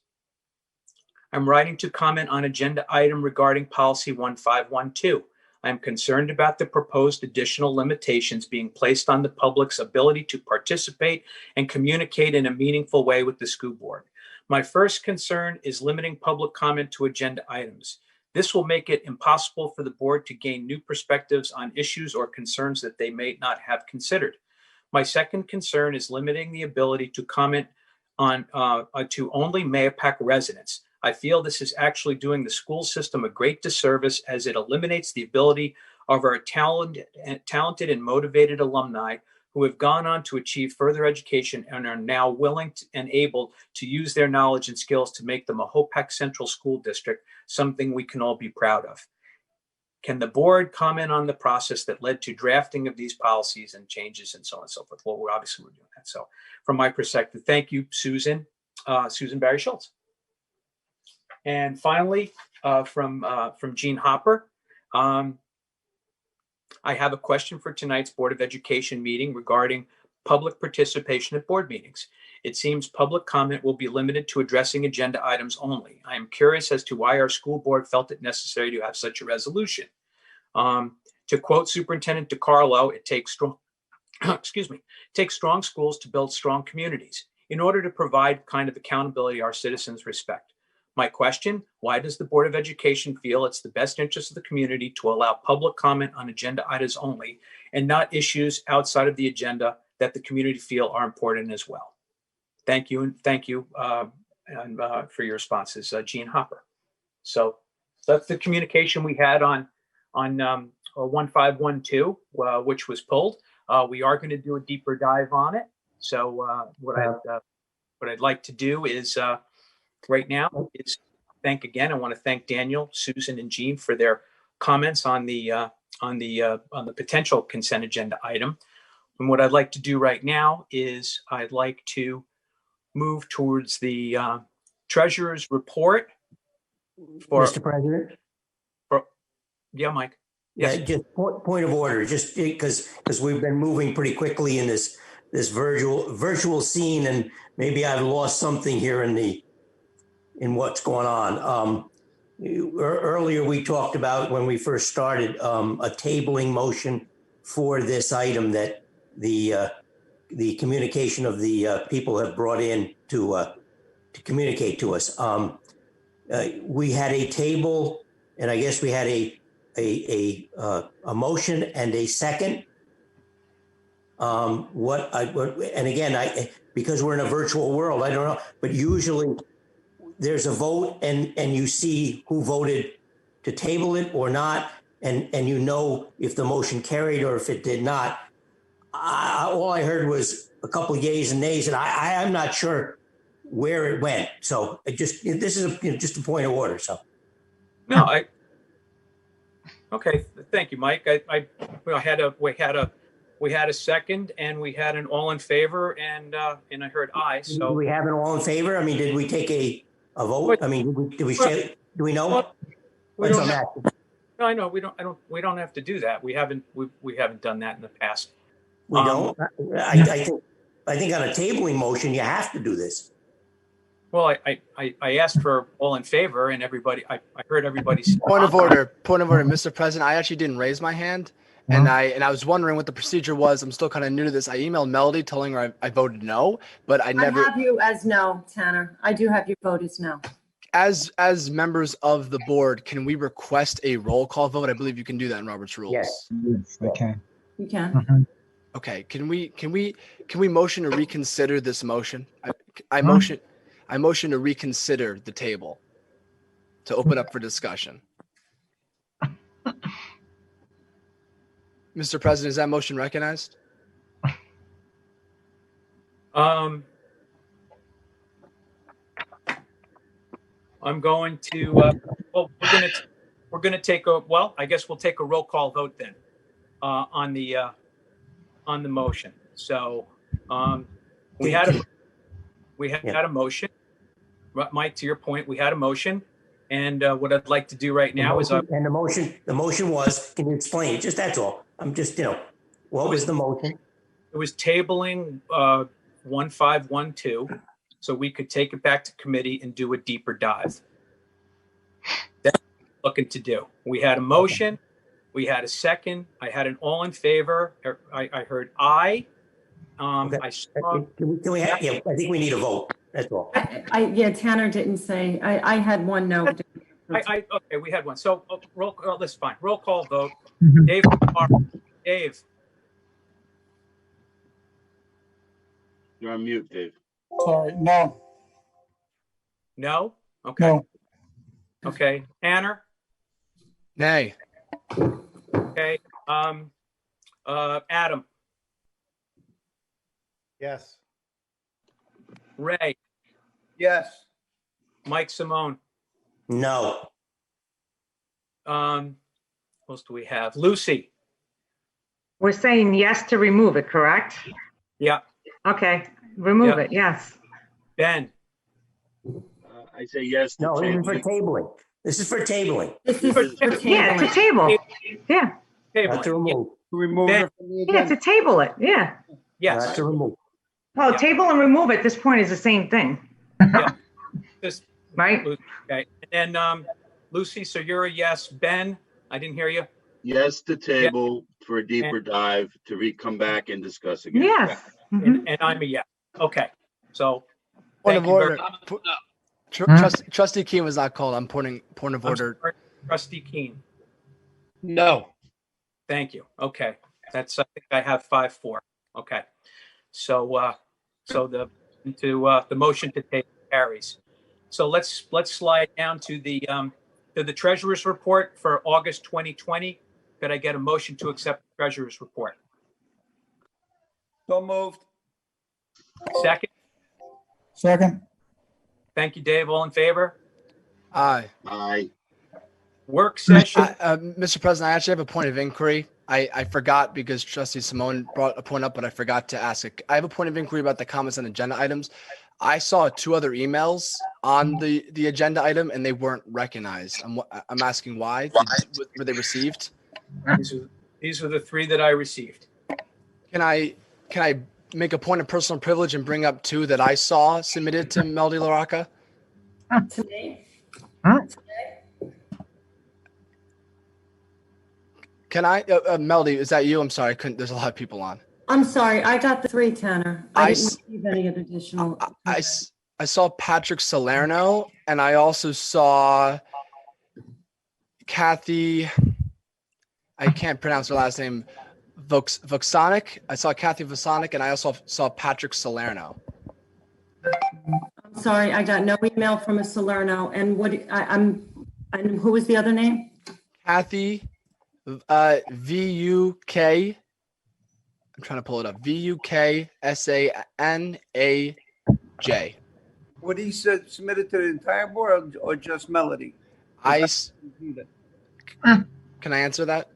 I'm writing to comment on agenda item regarding policy 1512. I am concerned about the proposed additional limitations being placed on the public's ability to participate and communicate in a meaningful way with the school board. My first concern is limiting public comment to agenda items. This will make it impossible for the board to gain new perspectives on issues or concerns that they may not have considered. My second concern is limiting the ability to comment on to only Mahopac residents. I feel this is actually doing the school system a great disservice, as it eliminates the ability of our talented and motivated alumni who have gone on to achieve further education and are now willing and able to use their knowledge and skills to make the Mahopac Central School District something we can all be proud of. Can the board comment on the process that led to drafting of these policies and changes and so on and so forth? Well, we're doing that. So from my perspective, thank you, Susan Barry Schultz. And finally, from Gene Hopper, I have a question for tonight's Board of Education meeting regarding public participation at board meetings. It seems public comment will be limited to addressing agenda items only. I am curious as to why our school board felt it necessary to have such a resolution. To quote Superintendent DeCarlo, it takes strong, takes strong schools to build strong communities in order to provide kind of accountability our citizens respect. My question, why does the Board of Education feel it's the best interest of the community to allow public comment on agenda items only and not issues outside of the agenda that the community feel are important as well? Thank you, and thank you for your responses, Gene Hopper. So that's the communication we had on 1512, which was pulled. We are going to do a deeper dive on it. So what I'd like to do is right now is thank again. I want to thank Daniel, Susan, and Jean for their comments on the potential consent agenda item. And what I'd like to do right now is I'd like to move towards the treasurer's report. Mr. President. Yeah, Mike. Yes. Yeah, just point of order, just because we've been moving pretty quickly in this virtual scene, and maybe I've lost something here in what's going on. Earlier we talked about, when we first started, a tabling motion for this item that the communication of the people have brought in to communicate to us. We had a table, and I guess we had a motion and a second. And again, because we're in a virtual world, I don't know, but usually there's a vote and you see who voted to table it or not, and you know if the motion carried or if it did not. All I heard was a couple of yays and nays, and I'm not sure where it went. So this is just a point of order. So no, okay. Thank you, Mike. We had a second, and we had an all in favor, and I heard aye. So do we have an all in favor? I mean, did we take a vote? I mean, do we know? No, I know we don't have to do that. We haven't done that in the past. We don't. I think on a tabling motion you have to do this. Well, I asked for all in favor, and everybody, I heard everybody. Point of order, Mr. President. I actually didn't raise my hand, and I was wondering what the procedure was. I'm still kind of new to this. I emailed Melody telling her I voted no, but I never. I have you as no, Tanner. I do have you vote as no. As members of the board, can we request a roll call vote? I believe you can do that in Robert's rules. Yes, I can. You can. Okay. Can we motion to reconsider this motion? I motion to reconsider the table to open up for discussion. Mr. President, is that motion recognized? I'm going to, well, we're going to take a, well, I guess we'll take a roll call vote then, on the motion. So, we had a motion. Mike, to your point, we had a motion. And, what I'd like to do right now is, and the motion was, can you explain? Just, that's all. I'm just, what was the motion? It was tabling, 1512. So we could take it back to committee and do a deeper dive. That's what we're looking to do. We had a motion. We had a second. I had an all in favor. I heard aye. Okay. I saw. Can we have, I think we need a vote. That's all. Yeah, Tanner didn't say. I had one no. Okay, we had one. So roll call. That's fine. Roll call vote. Dave. Dave. You're on mute, Dave. Sorry, no. No? Okay. No. Okay. Anner? Nay. Okay. Adam? Yes. Ray? Yes. Mike Simone? No. What else do we have? Lucy? We're saying yes to remove it, correct? Yeah. Okay, remove it, yes. Ben? I say yes to No, tabling. This is for tabling. This is for tabling. Yeah, to table. Yeah. Not to remove. Remove Ben. it from the Yeah, agenda. to table it, yeah. Yes. Not to remove. Well, Yeah. table and remove at this point is the same thing, Just, right? okay. And then, Lucy, so you're a yes. Ben, I didn't hear you. Yes to table for a deeper dive to come back and discuss again. Yes. And I'm a yes. Okay. So, Point thank of you very order. Trustee Keene was not called. I'm point of I'm order. sorry, Trustee Keene. No. Thank you. Okay. That's, I think I have 5-4. Okay. So, the motion to take carries. So let's slide down to the treasurer's report for August 2020. Could I get a motion to accept the treasurer's report? So moved. Second. Second. Thank you, Dave. All in favor? Aye. Aye. Work session. Mr. President, I actually have a point of inquiry. I forgot because Trustee Simone brought a point up, but I forgot to ask it. I have a point of inquiry about the comments on agenda items. I saw 2 other emails on the agenda item and they weren't recognized. I'm asking why. Were they received? These are the 3 that I received. Can I make a point of personal privilege and bring up 2 that I saw submitted to Melody LaRocca? Today. Can I, Melody, is that you? I'm sorry. There's a lot of people on. I'm sorry. I got the 3, Tanner. I didn't receive any additional. I saw Patrick Salerno and I also saw Kathy. I can't pronounce her last name. Voxonic. I saw Kathy Voxonic and I also saw Patrick Salerno. I'm sorry. I got no email from a Salerno. And and who was the other name? Kathy, VUK. I'm trying to pull it up. VUKSANAJ. What he said submitted to the entire board or just Melody? Can I answer that?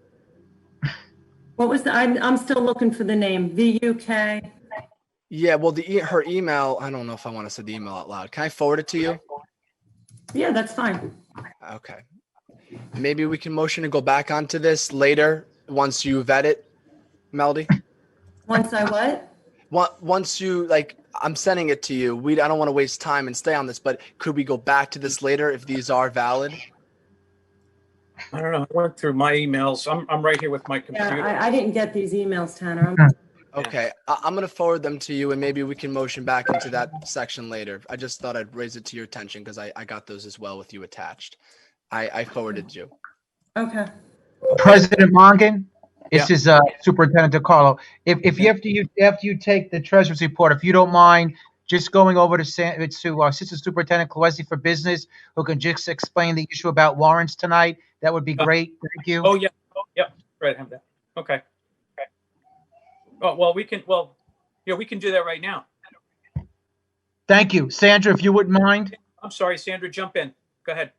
What was I'm still looking for the name. VUK. Yeah, well, her email, I don't know if I want to say the email out loud. Can I forward it to you? Yeah, that's fine. Okay. Maybe we can motion to go back onto this later once you vet it, Melody. Once I what? Once you I'm sending it to you. I don't want to waste time and stay on this, but could we go back to this later if these are valid? I don't know. I went through my emails. I'm right here with my computer. Yeah, I didn't get these emails, Tanner. Okay, I'm going to forward them to you, and maybe we can motion back into that section later. I just thought I'd raise it to your attention because I got those as well with you attached. I forwarded you. Okay. President Mongan, this is Superintendent DeCarlo. If you after you take the treasurer's report, if you don't mind, just going over to Assistant Superintendent Clowesi for business, who can just explain the issue about warrants tonight, that would be great. Thank you. Oh, yeah. Right. Have that. Okay. Oh, well, we can do that right now. Thank you. Sandra, if you wouldn't mind. I'm sorry, Sandra, jump in. Go ahead.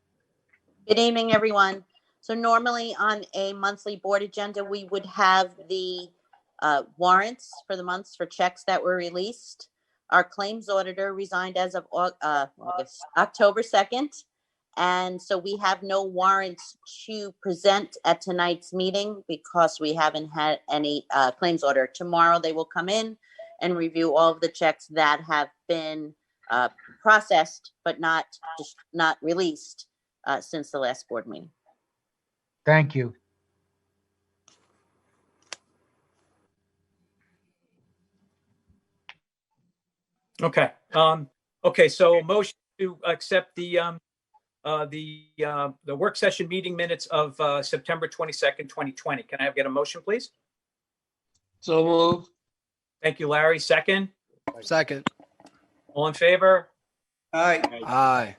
Good evening, everyone. So normally on a monthly board agenda, we would have the warrants for the months for checks that were released. Our claims auditor resigned as of October 2nd. And so we have no warrants to present at tonight's meeting because we haven't had any claims order. Tomorrow they will come in and review all of the checks that have been processed but not released since the last board meeting. Thank you. Okay. Okay. So motion to accept the work session meeting minutes of September 22nd, 2020. Can I get a motion, please? So moved. Thank you, Larry. Second. Second. All in favor? Aye. Aye.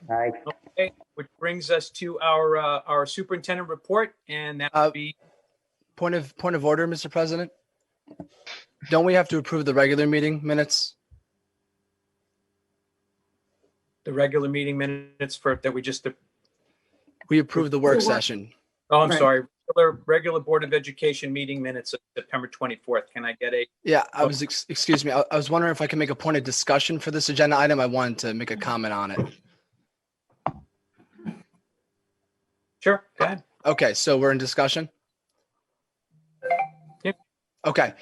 Okay. Which brings us to our superintendent report, and that would be point of order, Mr. President. Don't we have to approve the regular meeting minutes? the regular meeting minutes that we just. We approved the work session. Oh, I'm Right. sorry. Regular Board of Education meeting minutes of September 24th. Can I get a? Yeah, I was, excuse me. I was wondering if I can make a point of discussion for this agenda item. I wanted to make a comment on it. Sure, go ahead. Okay, so we're in discussion? Yep. Okay,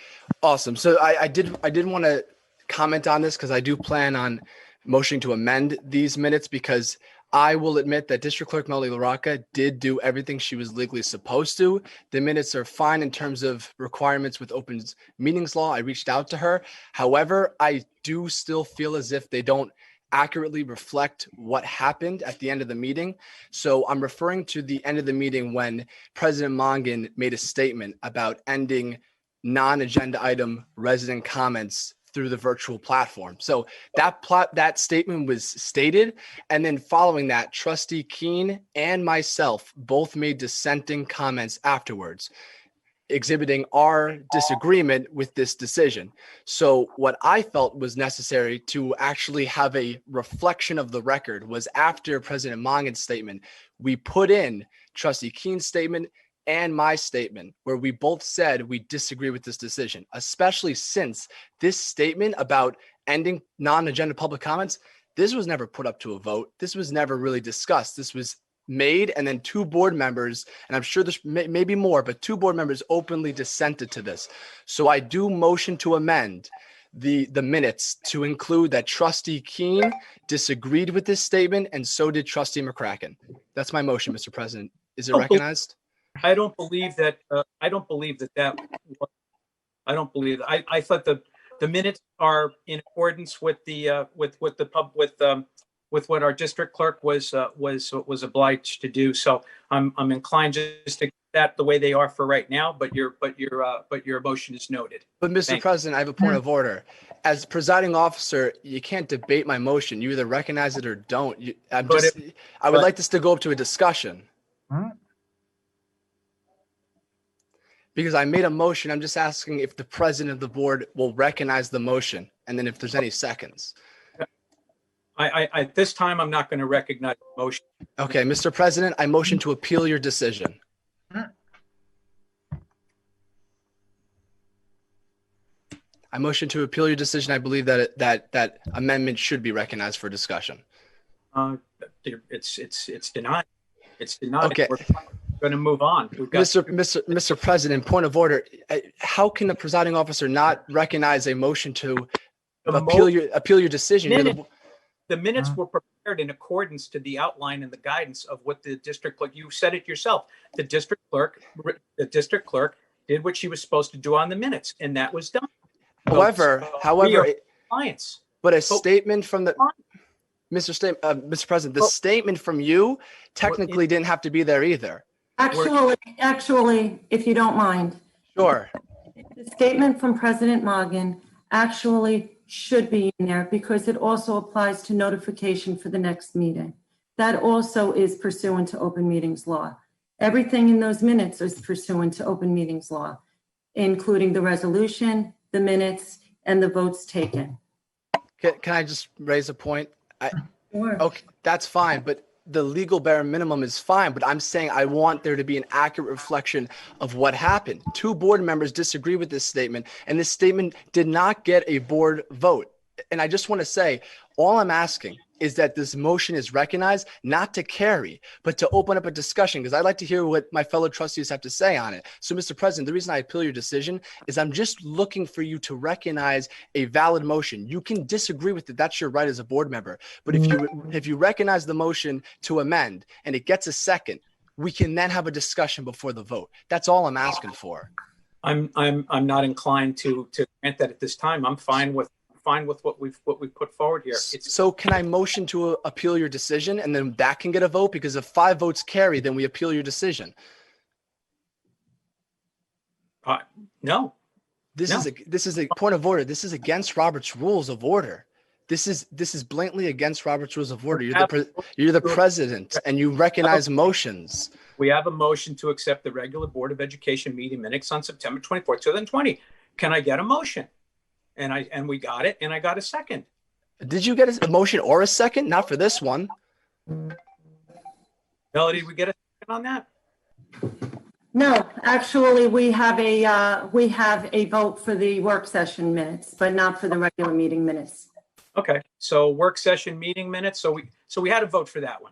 awesome. So I did want to comment on this because I do plan on motioning to amend these minutes because I will admit that District Clerk Melody LaRocca did do everything she was legally supposed to. The minutes are fine in terms of requirements with open meetings law. I reached out to her. However, I do still feel as if they don't accurately reflect what happened at the end of the meeting. So I'm referring to the end of the meeting when President Mongan made a statement about ending non-agenda item resident comments through the virtual platform. So that statement was stated. And then following that, Trustee Keene and myself both made dissenting comments afterwards, exhibiting our disagreement with this decision. So what I felt was necessary to actually have a reflection of the record was after President Mongan's statement, we put in Trustee Keene's statement and my statement where we both said we disagree with this decision, especially since this statement about ending non-agenda public comments, this was never put up to a vote. This was never really discussed. This was made, and then two board members, and I'm sure there's maybe more, but two board members openly dissented to this. So I do motion to amend the minutes to include that Trustee Keene disagreed with this statement, and so did Trustee McCracken. That's my motion, Mr. President. Is it recognized? I don't believe that. I don't believe that. I don't believe that. I thought the minutes are in accordance with the with what our district clerk was obliged to do. So I'm inclined just to that the way they are for right now. But your motion is noted. But Mr. President, I have a point of order. As presiding officer, you can't debate my motion. You either recognize it or don't. I would like this to go up to a discussion. Because I made a motion, I'm just asking if the president of the board will recognize the motion, and then if there's any seconds. I this time I'm not going to recognize the motion. Okay, Mr. President, I motion to appeal your decision. I motion to appeal your decision. I believe that that amendment should be recognized for discussion. It's denied. It's denied. Okay. going to move on. We've got Mr. President, point of order. How can the presiding officer not recognize a motion to appeal your decision? The minutes were prepared in accordance to the outline and the guidance of what the district clerk, you said it yourself, the district clerk did what she was supposed to do on the minutes, and that was done. However, but a statement from the Mr. President, the statement from you technically didn't have to be there either. Actually, if you don't mind. Sure. The statement from President Morgan actually should be in there because it also applies to notification for the next meeting. That also is pursuant to open meetings law. Everything in those minutes is pursuant to open meetings law, including the resolution, the minutes, and the votes taken. Can I just raise a point? Sure. Okay, that's fine, but the legal bare minimum is fine, but I'm saying I want there to be an accurate reflection of what happened. 2 board members disagree with this statement, and this statement did not get a board vote. And I just want to say, all I'm asking is that this motion is recognized, not to carry, but to open up a discussion, because I'd like to hear what my fellow trustees have to say on it. So, Mr. President, the reason I appeal your decision is I'm just looking for you to recognize a valid motion. You can disagree with it. That's your right as a board member. But if you recognize the motion to amend and it gets a second, we can then have a discussion before the vote. That's all I'm asking for. I'm not inclined to grant that at this time. I'm fine with what we've put forward here. So can I motion to appeal your decision and then that can get a vote? Because if 5 votes carry, then we appeal your decision. No. This is a point of order. This is against Robert's Rules of Order. This is blatantly against Robert's Rules of Order. You're the president and you recognize motions. We have a motion to accept the regular Board of Education meeting minutes on September 24th, 2020. Can I get a motion? And we got it, and I got a second. Did you get a motion or a second? Not for this one. Melody, did we get a second on that? No, actually, we have a vote for the work session minutes, but not for the regular meeting minutes. Okay, so work session meeting minutes. So we had a vote for that one.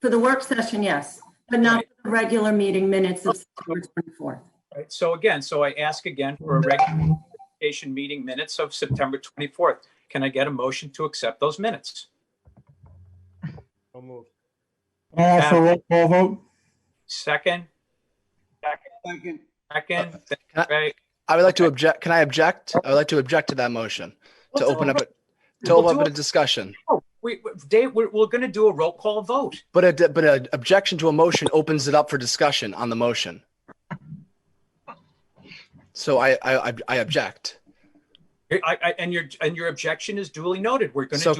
For the work session, yes, but not for the regular meeting minutes of September 24th. Right. So I ask again for a regular meeting minutes of September 24th. Can I get a motion to accept those minutes? So moved. Can I ask for a roll call vote? Second. I would like to object. Can I object? I would like to object to that motion to open up a discussion. Dave, we're going to do a roll call vote. But an objection to a motion opens it up for discussion on the motion. So I object. And your objection is duly noted. We're going to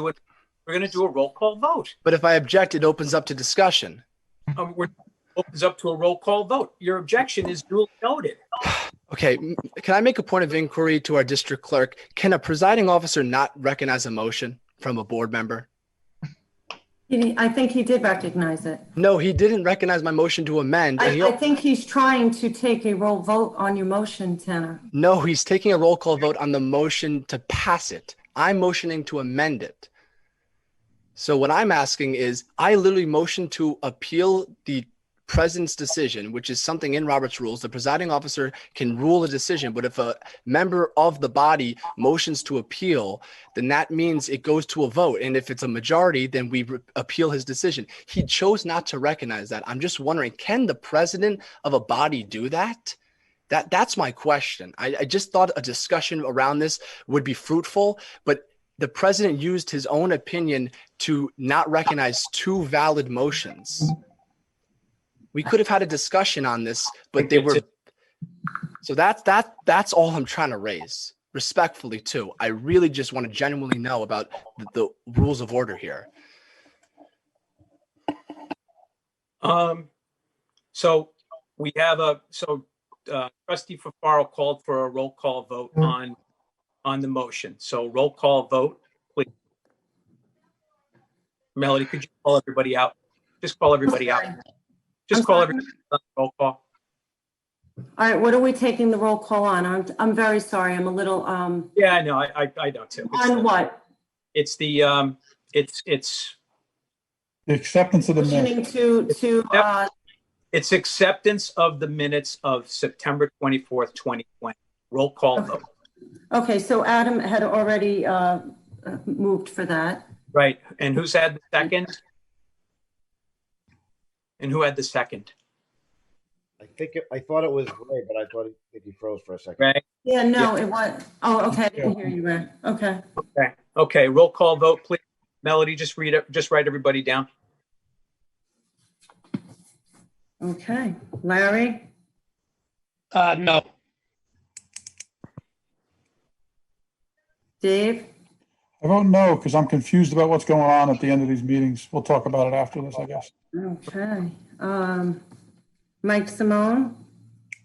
do a roll call vote. But if I object, it opens up to discussion. Opens up to a roll call vote. Your objection is duly noted. Okay, can I make a point of inquiry to our district clerk? Can a presiding officer not recognize a motion from a board member? I think he did recognize it. No, he didn't recognize my motion to amend. I think he's trying to take a roll vote on your motion, Tanner. No, he's taking a roll call vote on the motion to pass it. I'm motioning to amend it. So what I'm asking is, I literally motioned to appeal the president's decision, which is something in Robert's rules. The presiding officer can rule a decision, but if a member of the body motions to appeal, then that means it goes to a vote. And if it's a majority, then we appeal his decision. He chose not to recognize that. I'm just wondering, can the president of a body do that? That's my question. I just thought a discussion around this would be fruitful, but the president used his own opinion to not recognize 2 valid motions. We could have had a discussion on this, but they were. So that's all I'm trying to raise, respectfully too. I really just want to genuinely know about the rules of order here. So we have Trustee Fafaro called for a roll call vote on the motion. So roll call vote, please. Melody, could you call everybody out? Just call everybody out. Just call everybody on the roll call. All right, what are we taking the roll call on? I'm very sorry. I'm a little Yeah, I know. I know too. On what? It's the the acceptance of the minutes. To It's acceptance of the minutes of September 24th, 2020. Roll call vote. Okay, so Adam had already moved for that. Right. And who's had the second? And who had the second? I thought it was Ray, but I thought he froze for a second. Ray? Yeah, no, it was. Oh, okay. I didn't hear you, Ray. Okay. Okay. Roll call vote, please. Melody, just write everybody down. Okay. Larry? No. Dave? I vote no because I'm confused about what's going on at the end of these meetings. We'll talk about it after this, I guess. Okay. Mike Simone?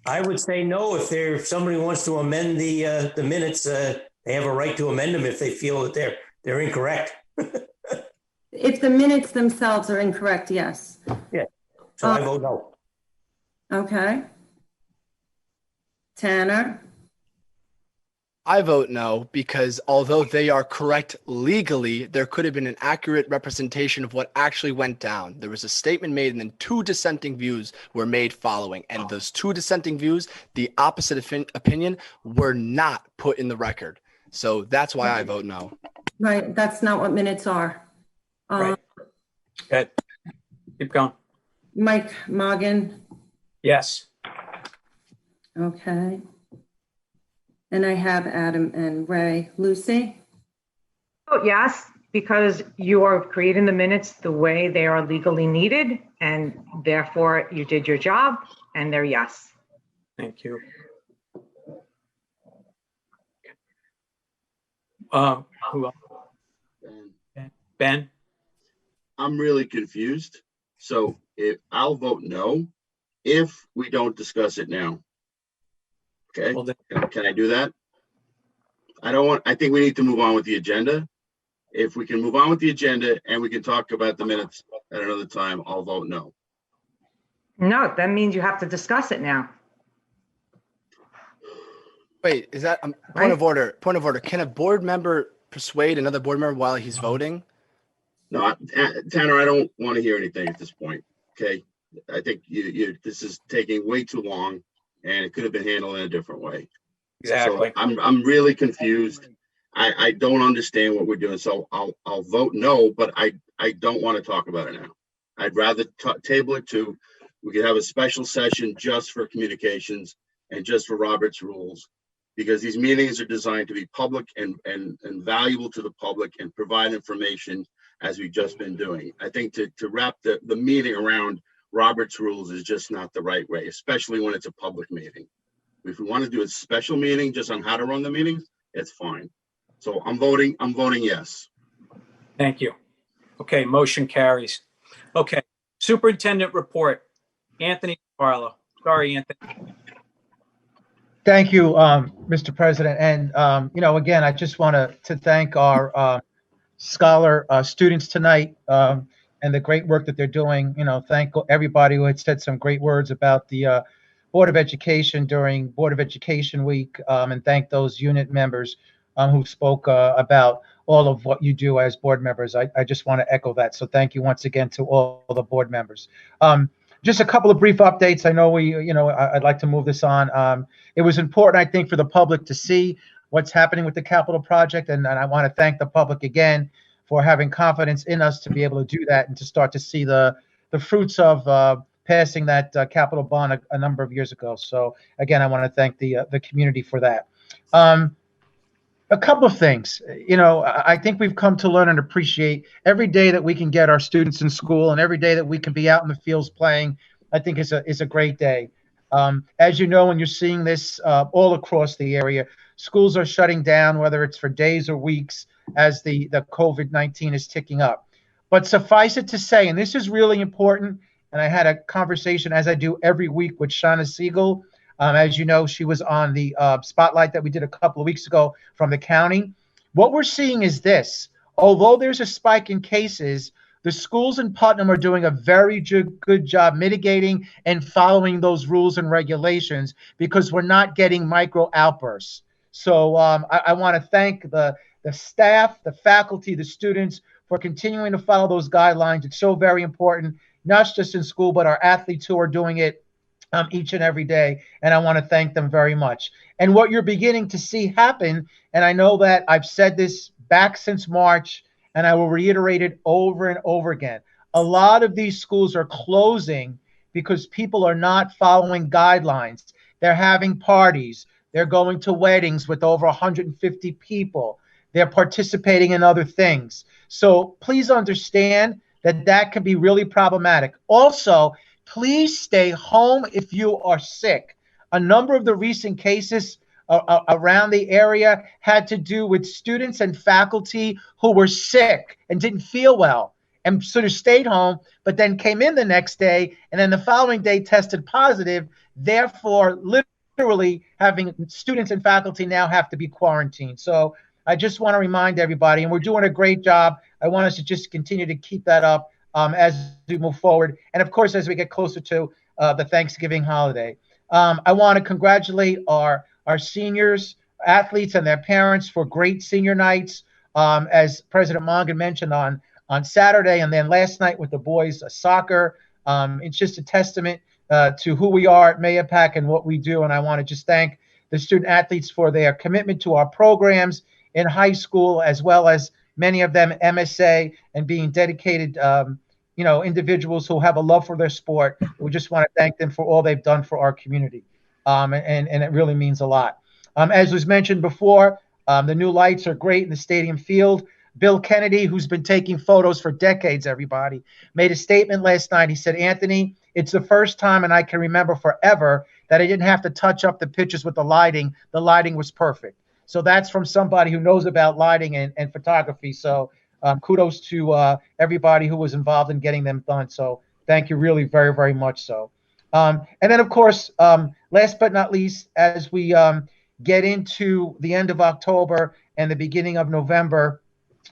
I would say no if somebody wants to amend the minutes. They have a right to amend them if they feel that they're incorrect. If the minutes themselves are incorrect, yes. Yeah. So I vote no. Okay. Tanner? I vote no because although they are correct legally, there could have been an accurate representation of what actually went down. There was a statement made and then two dissenting views were made following. And those two dissenting views, the opposite opinion, were not put in the record. So that's why I vote no. Right. That's not what minutes are. Right. Good. Keep going. Mike Morgan? Yes. Okay. And I have Adam and Ray. Lucy? Oh, yes, because you are creating the minutes the way they are legally needed, and therefore you did your job, and they're yes. Thank you. Who else? Ben? I'm really confused. So I'll vote no if we don't discuss it now. Okay, well, can I do that? I think we need to move on with the agenda. If we can move on with the agenda and we can talk about the minutes at another time, I'll vote no. No, that means you have to discuss it now. Wait, is that point of order? Point of order. Can a board member persuade another board member while he's voting? No, Tanner, I don't want to hear anything at this point. Okay, I think this is taking way too long, and it could have been handled in a different way. Exactly. So I'm really confused. I don't understand what we're doing. So I'll vote no, but I don't want to talk about it now. I'd rather table it to, we could have a special session just for communications and just for Robert's rules, because these meetings are designed to be public and valuable to the public and provide information as we've just been doing. I think to wrap the meeting around Robert's rules is just not the right way, especially when it's a public meeting. If we want to do a special meeting just on how to run the meetings, it's fine. So I'm voting yes. Thank you. Okay, motion carries. Okay, Superintendent Report. Anthony DeCarlo. Sorry, Anthony. Thank you, Mr. President. And, again, I just want to thank our scholar students tonight and the great work that they're doing. Thank everybody who had said some great words about the Board of Education during Board of Education Week, and thank those unit members who spoke about all of what you do as board members. I just want to echo that. So thank you once again to all the board members. Just a couple of brief updates. I know I'd like to move this on. It was important, I think, for the public to see what's happening with the capital project. And I want to thank the public again for having confidence in us to be able to do that and to start to see the fruits of passing that capital bond a number of years ago. So again, I want to thank the community for that. A couple of things. I think we've come to learn and appreciate every day that we can get our students in school and every day that we can be out in the fields playing, I think is a great day. As you know, and you're seeing this all across the area, schools are shutting down, whether it's for days or weeks, as the COVID-19 is ticking up. But suffice it to say, and this is really important, and I had a conversation, as I do every week, with Shauna Siegel. As you know, she was on the spotlight that we did a couple of weeks ago from the county. What we're seeing is this. Although there's a spike in cases, the schools in Putnam are doing a very good job mitigating and following those rules and regulations because we're not getting micro outbursts. So I want to thank the staff, the faculty, the students for continuing to follow those guidelines. It's so very important. not just in school, but our athletes who are doing it each and every day. And I want to thank them very much. And what you're beginning to see happen, and I know that I've said this back since March, and I will reiterate it over and over again. A lot of these schools are closing because people are not following guidelines. They're having parties. They're going to weddings with over 150 people. They're participating in other things. So please understand that that can be really problematic. Also, please stay home if you are sick. A number of the recent cases around the area had to do with students and faculty who were sick and didn't feel well and sort of stayed home, but then came in the next day and then the following day tested positive, therefore literally having students and faculty now have to be quarantined. So I just want to remind everybody, and we're doing a great job. I want us to just continue to keep that up as we move forward. And of course, as we get closer to the Thanksgiving holiday. I want to congratulate our seniors, athletes, and their parents for great senior nights. As President Mongan mentioned on Saturday, and then last night with the boys soccer. It's just a testament to who we are at Mayapack and what we do. And I want to just thank the student athletes for their commitment to our programs in high school, as well as many of them MSA and being dedicated individuals who have a love for their sport. We just want to thank them for all they've done for our community. And it really means a lot. As was mentioned before, the new lights are great in the stadium field. Bill Kennedy, who's been taking photos for decades, everybody, made a statement last night. He said, Anthony, it's the first time, and I can remember forever, that I didn't have to touch up the pictures with the lighting. The lighting was perfect. So that's from somebody who knows about lighting and photography. So kudos to everybody who was involved in getting them done. So thank you really very, very much so. And then, of course, last but not least, as we get into the end of October and the beginning of November,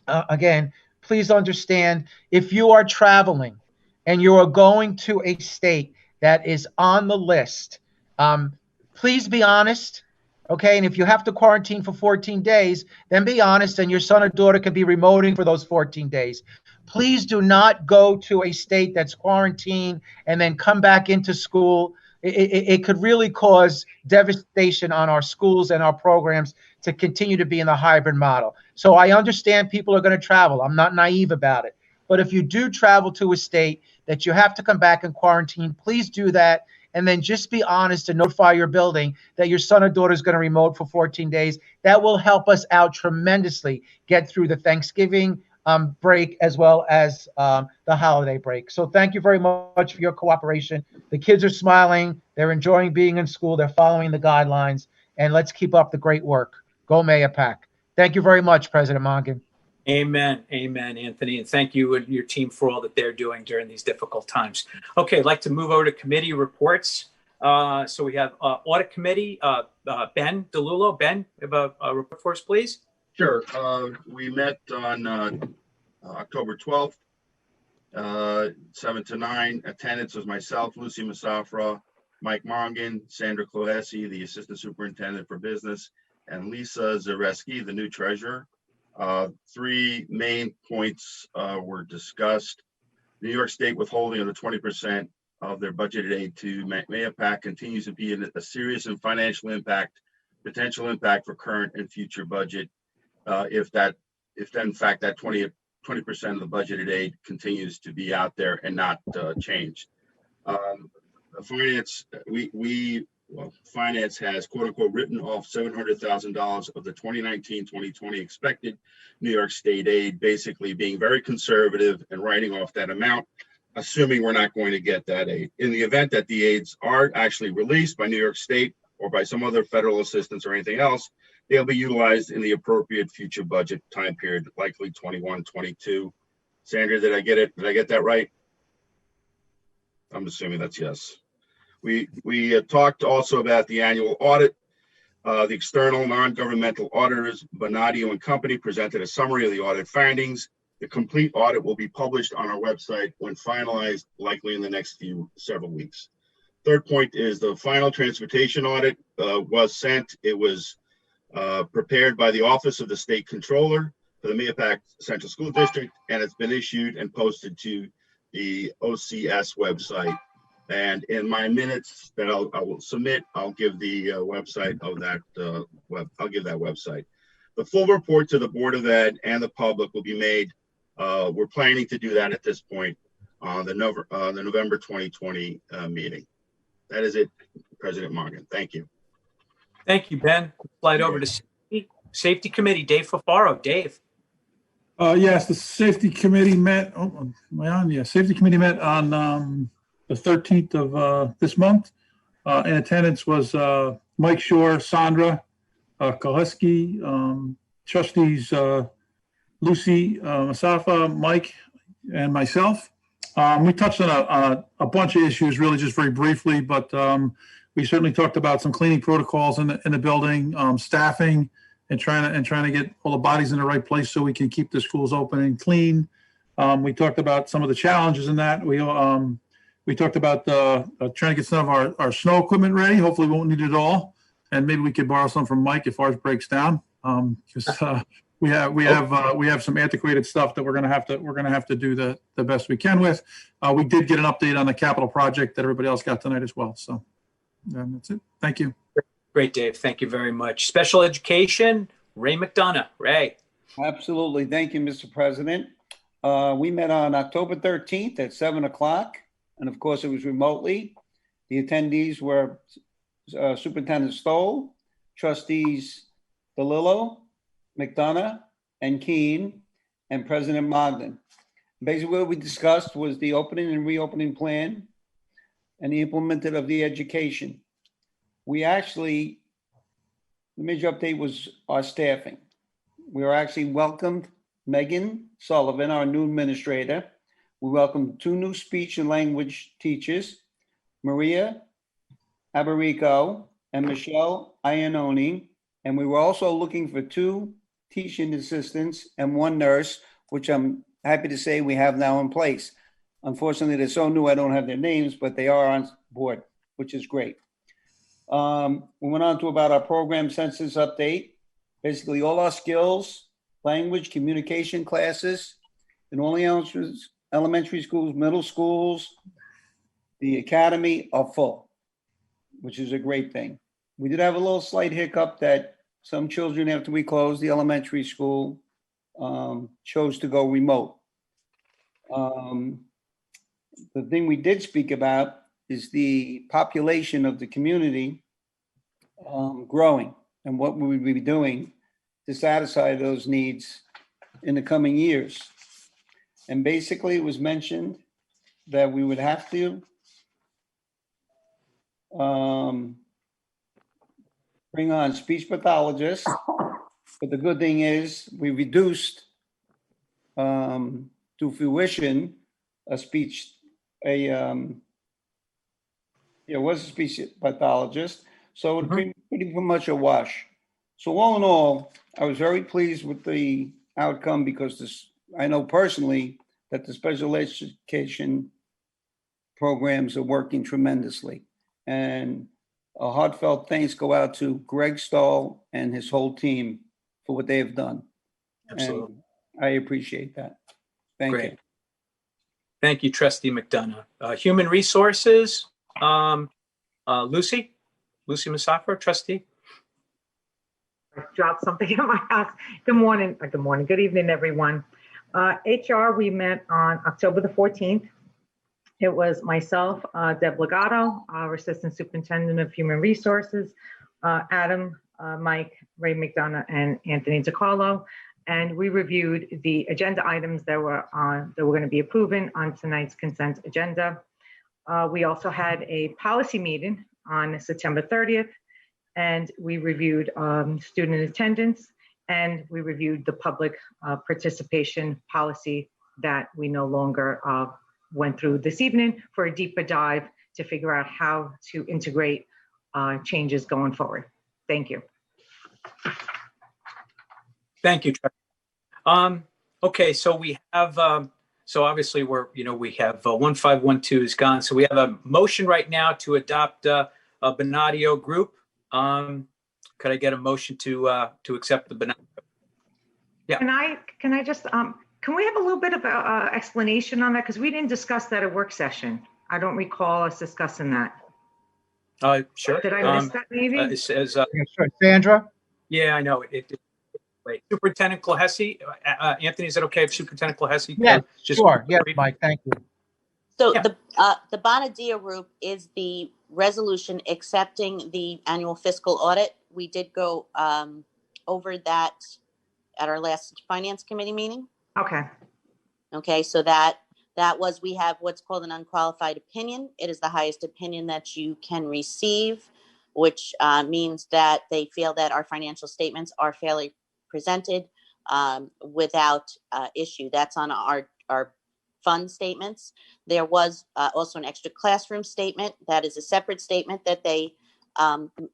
again, please understand, if you are traveling and you are going to a state that is on the list, please be honest. Okay, and if you have to quarantine for 14 days, then be honest, and your son or daughter can be remoting for those 14 days. Please do not go to a state that's quarantined and then come back into school. It could really cause devastation on our schools and our programs to continue to be in the hybrid model. So I understand people are going to travel. I'm not naive about it. But if you do travel to a state that you have to come back and quarantine, please do that. And then just be honest and notify your building that your son or daughter is going to remote for 14 days. That will help us out tremendously get through the Thanksgiving break as well as the holiday break. So thank you very much for your cooperation. The kids are smiling. They're enjoying being in school. They're following the guidelines. And let's keep up the great work. Go Mayapack. Thank you very much, President Mongan. Amen. Amen, Anthony. And thank you and your team for all that they're doing during these difficult times. Okay, I'd like to move over to committee reports. So we have Audit Committee, Ben DeLulo. Ben, have a report for us, please? Sure. We met on October 12th, 7 to 9. Attendance was myself, Lucy Masafra, Mike Mongan, Sandra Clohesi, the Assistant Superintendent for Business, and Lisa Zareski, the new treasurer. Three main points were discussed. New York State withholding of the 20% of their budgeted aid to Mayapack continues to be a serious and potential impact for current and future budget. If in fact that 20% of the budgeted aid continues to be out there and not changed. Finance, Finance has quote unquote written off $700,000 of the 2019-2020 expected New York State aid, basically being very conservative and writing off that amount, assuming we're not going to get that aid. In the event that the aids are actually released by New York State or by some other federal assistance or anything else, they'll be utilized in the appropriate future budget time period, likely 21-22. Sandra, did I get it? Did I get that right? I'm assuming that's yes. We talked also about the annual audit. The external non-governmental auditors, Bonadio and Company, presented a summary of the audit findings. The complete audit will be published on our website when finalized, likely in the next several weeks. Third point is the final transportation audit was sent. It was prepared by the Office of the State Controller for the Mayapack Central School District, and it's been issued and posted to the OCS website. And in my minutes that I will submit, I'll give the website of that I'll give that website. The full report to the Board of Ed and the public will be made. We're planning to do that at this point on the November 2020 meeting. That is it, President Morgan. Thank you. Thank you, Ben. Slide over to Safety Committee, Dave Fafaro. Dave. Yes, the Safety Committee met. Oh, am I on? Yeah, Safety Committee met on the 13th of this month. In attendance was Mike Shore, Sandra Koleski, trustees Lucy Masafa, Mike, and myself. We touched on a bunch of issues, really just very briefly, but we certainly talked about some cleaning protocols in the building, staffing, and trying to get all the bodies in the right place so we can keep the schools open and clean. We talked about some of the challenges in that. We talked about trying to get some of our snow equipment ready. Hopefully, we won't need it all, and maybe we could borrow some from Mike if ours breaks down. Because we have some antiquated stuff that we're gonna have to do the best we can with. We did get an update on the capital project that everybody else got tonight as well. So that's it. Thank you. Great, Dave. Thank you very much. Special Education, Ray McDonough. Ray. Absolutely. Thank you, Mr. President. We met on October 13th at 7 o'clock, and of course it was remotely. The attendees were Superintendent Stoll, trustees DeLillo, McDonough, and Keene, and President Mogden. Basically what we discussed was the opening and reopening plan and the implemented of the education. We actually, the major update was our staffing. We were actually welcomed Megan Sullivan, our new administrator. We welcomed 2 new speech and language teachers, Maria Abarico and Michelle Iannoni. And we were also looking for 2 teaching assistants and 1 nurse, which I'm happy to say we have now in place. Unfortunately, they're so new, I don't have their names, but they are on board, which is great. We went on to about our program census update. Basically, all our skills, language, communication classes in all the elementary schools, middle schools, the academy are full, which is a great thing. We did have a little slight hiccup that some children, after we closed the elementary school, chose to go remote. The thing we did speak about is the population of the community growing and what we would be doing to satisfy those needs in the coming years. And basically it was mentioned that we would have to bring on speech pathologists, but the good thing is we reduced to fruition a speech pathologist, so it would pretty much a wash. So all in all, I was very pleased with the outcome because I know personally that the special education programs are working tremendously. And a heartfelt thanks go out to Greg Stahl and his whole team for what they have done. Absolutely. And I appreciate that. Thank you. Thank you, Trustee McDonough. Human Resources, Lucy Masafa, Trustee. I dropped something in my house. Good morning. Good evening, everyone. HR, we met on October the 14th. It was myself, Deb Legato, our Assistant Superintendent of Human Resources, Adam, Mike, Ray McDonough, and Anthony DiCarlo. And we reviewed the agenda items that were going to be approving on tonight's consent agenda. We also had a policy meeting on September 30th, and we reviewed student attendance, and we reviewed the public participation policy that we no longer went through this evening for a deeper dive to figure out how to integrate changes going forward. Thank you. Thank you, Trevor. Okay, so we have, so obviously we have 1512 is gone. So we have a motion right now to adopt a Benadio group. Could I get a motion to accept the Benadio? Yeah. Can I just Can we have a little bit of explanation on that? Because we didn't discuss that at work session. I don't recall us discussing that. Sure. Did I miss that maybe? It says, Yeah, sure. Sandra? yeah, I know. Wait, Superintendent Klahesi, Anthony, is it okay if Superintendent Klahesi? Yes, sure. Yes, Mike, thank you. So the Bonadia Group is the resolution accepting the annual fiscal audit. We did go over that at our last Finance Committee meeting. Okay. Okay, so that was, we have what's called an unqualified opinion. It is the highest opinion that you can receive, which means that they feel that our financial statements are fairly presented without issue. That's on our fund statements. There was also an extra classroom statement. That is a separate statement that they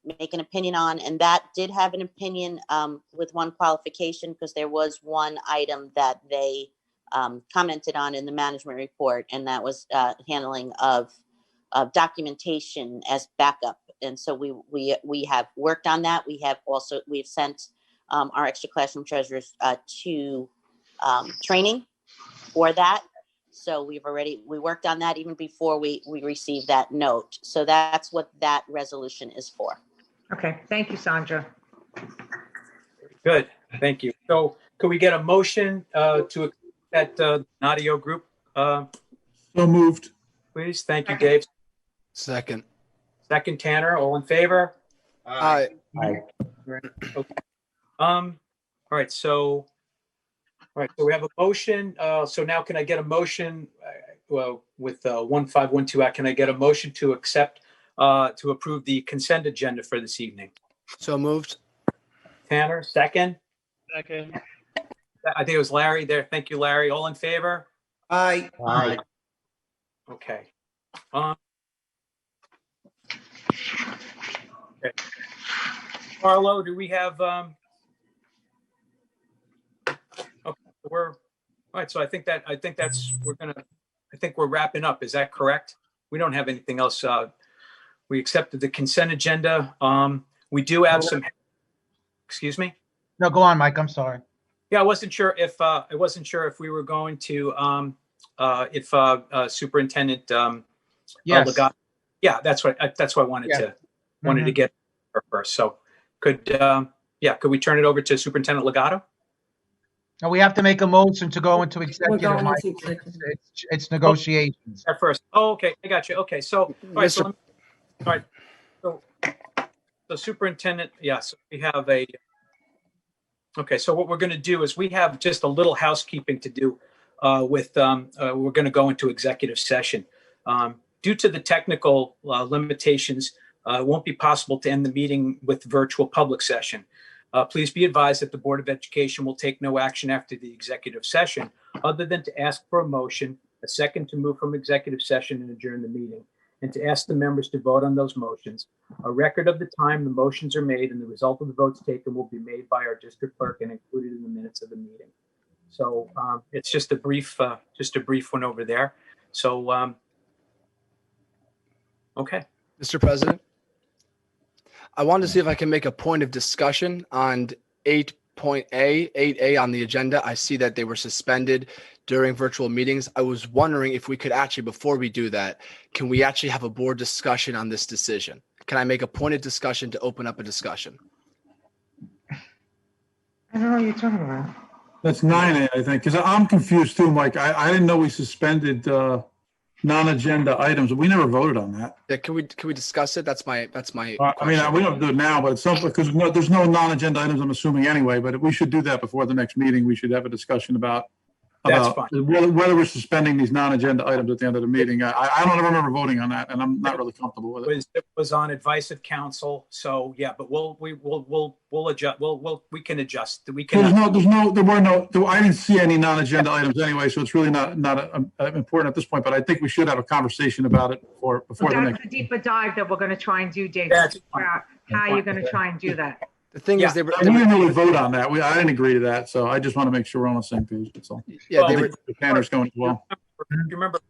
make an opinion on, and that did have an opinion with one qualification, because there was one item that they commented on in the management report, and that was handling of documentation as backup. And so we have worked on that. We've sent our extra classroom treasurers to training for that. So we worked on that even before we received that note. So that's what that resolution is for. Okay, thank you, Sandra. Good, thank you. So could we get a motion to accept that Bonadio Group? So moved. Please, thank you, Dave. Second. Second, Tanner, all in favor? Aye. Okay. All right, so we have a motion. So now can I get a motion with 1512 Act? Can I get a motion to accept, to approve the consent agenda for this evening? So moved. Tanner, second. Second. I think it was Larry there. Thank you, Larry. All in favor? Aye. Aye. Okay. Okay. Carlo, do we have, okay, all right. So I think we're wrapping up. Is that correct? We don't have anything else. We accepted the consent agenda. We do have some, excuse me? No, go on, Mike. I'm sorry. Yeah, I wasn't sure if we were going to, if Superintendent, Yes. Legato. Yeah, that's what I wanted to get her first. So could we turn it over to Superintendent Legato? No, we have to make a motion to go into executive. going Mike. into executive. It's negotiations. At first. Oh, okay. I got you. Okay. So, all right. So, so Superintendent, yes, we have a, okay. So what we're going to do is we have just a little housekeeping to do we're going to go into executive session. Due to the technical limitations, it won't be possible to end the meeting with virtual public session. Please be advised that the Board of Education will take no action after the executive session, other than to ask for a motion, a second to move from executive session and adjourn the meeting, and to ask the members to vote on those motions. A record of the time the motions are made and the result of the votes taken will be made by our district clerk and included in the minutes of the meeting. So it's just a brief one over there. So, okay. Mr. President, I wanted to see if I can make a point of discussion on 8A on the agenda. I see that they were suspended during virtual meetings. I was wondering if we could actually, before we do that, can we actually have a board discussion on this decision? Can I make a point of discussion to open up a discussion? I don't know what you're talking about. That's 9A, I think, because I'm confused too, Mike. I didn't know we suspended non-agenda items. We never voted on that. Yeah, can we discuss it? That's my I mean, we don't do it now, but it's something, because there's no non-agenda items, I'm assuming anyway, but we should do that before the next meeting. We should have a discussion about whether we're suspending these non-agenda items at the end of the meeting. I don't remember voting on that, and I'm not really comfortable with it. It was on advice of counsel. So yeah, but we'll adjust. We can adjust. We can. I didn't see any non-agenda items anyway, so it's really not important at this point. But I think we should have a conversation about it before the next. That's a deeper dive that we're going to try and do, Dave. That's how you're going to try and do that. The thing is, we didn't really vote on that. I didn't agree to that, so I just want to make sure we're on the same page. That's all. Yeah, the Tanner's going as well. You remember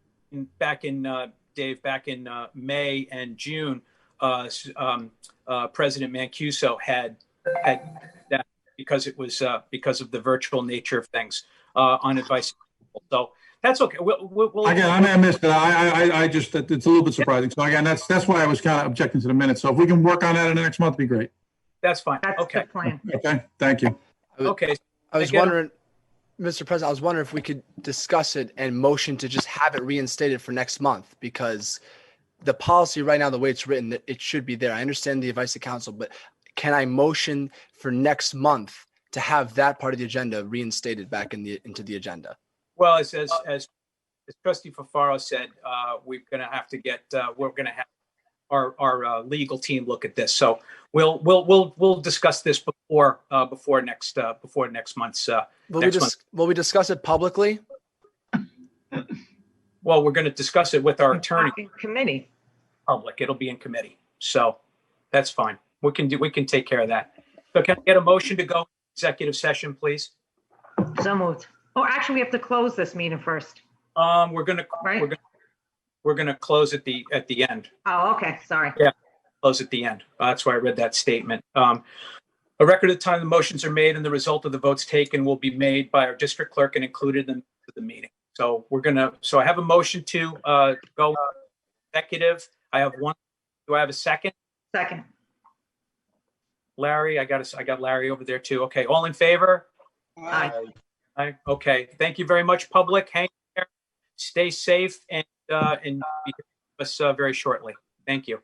back in Dave, back in May and June, President Mancuso had that because it was because of the virtual nature of things. on advice. So that's okay. We'll Again, I may have missed it. I just, it's a little bit surprising. So again, that's why I was kind of objecting to the minutes. So if we can work on that in the next month, it'd be great. That's fine. That's Okay. the plan. Okay, thank you. Okay. I was wondering, Mr. President, I was wondering if we could discuss it and motion to just have it reinstated for next month, because the policy right now, the way it's written, it should be there. I understand the advice of counsel, but can I motion for next month to have that part of the agenda reinstated back into the agenda? Well, as Trustee Fafaro said, we're going to have to we're going to have our legal team look at this. So we'll discuss this before next month's. Will we discuss it publicly? Well, we're going to discuss it with our attorney. In committee. Public. It'll be in committee. So that's fine. We can take care of that. So can I get a motion to go executive session, please? So moved. Oh, actually, we have to close this meeting first. We're gonna close at the end. Oh, okay. Sorry. Yeah, close at the end. That's why I read that statement. A record of the time the motions are made and the result of the votes taken will be made by our district clerk and included in the meeting. So I have a motion to go executive. I have one. Do I have a second? Second. Larry, I got Larry over there too. Okay, all in favor? Aye. Aye. Okay, thank you very much, public. Hang there, stay safe, and be with us very shortly. Thank you.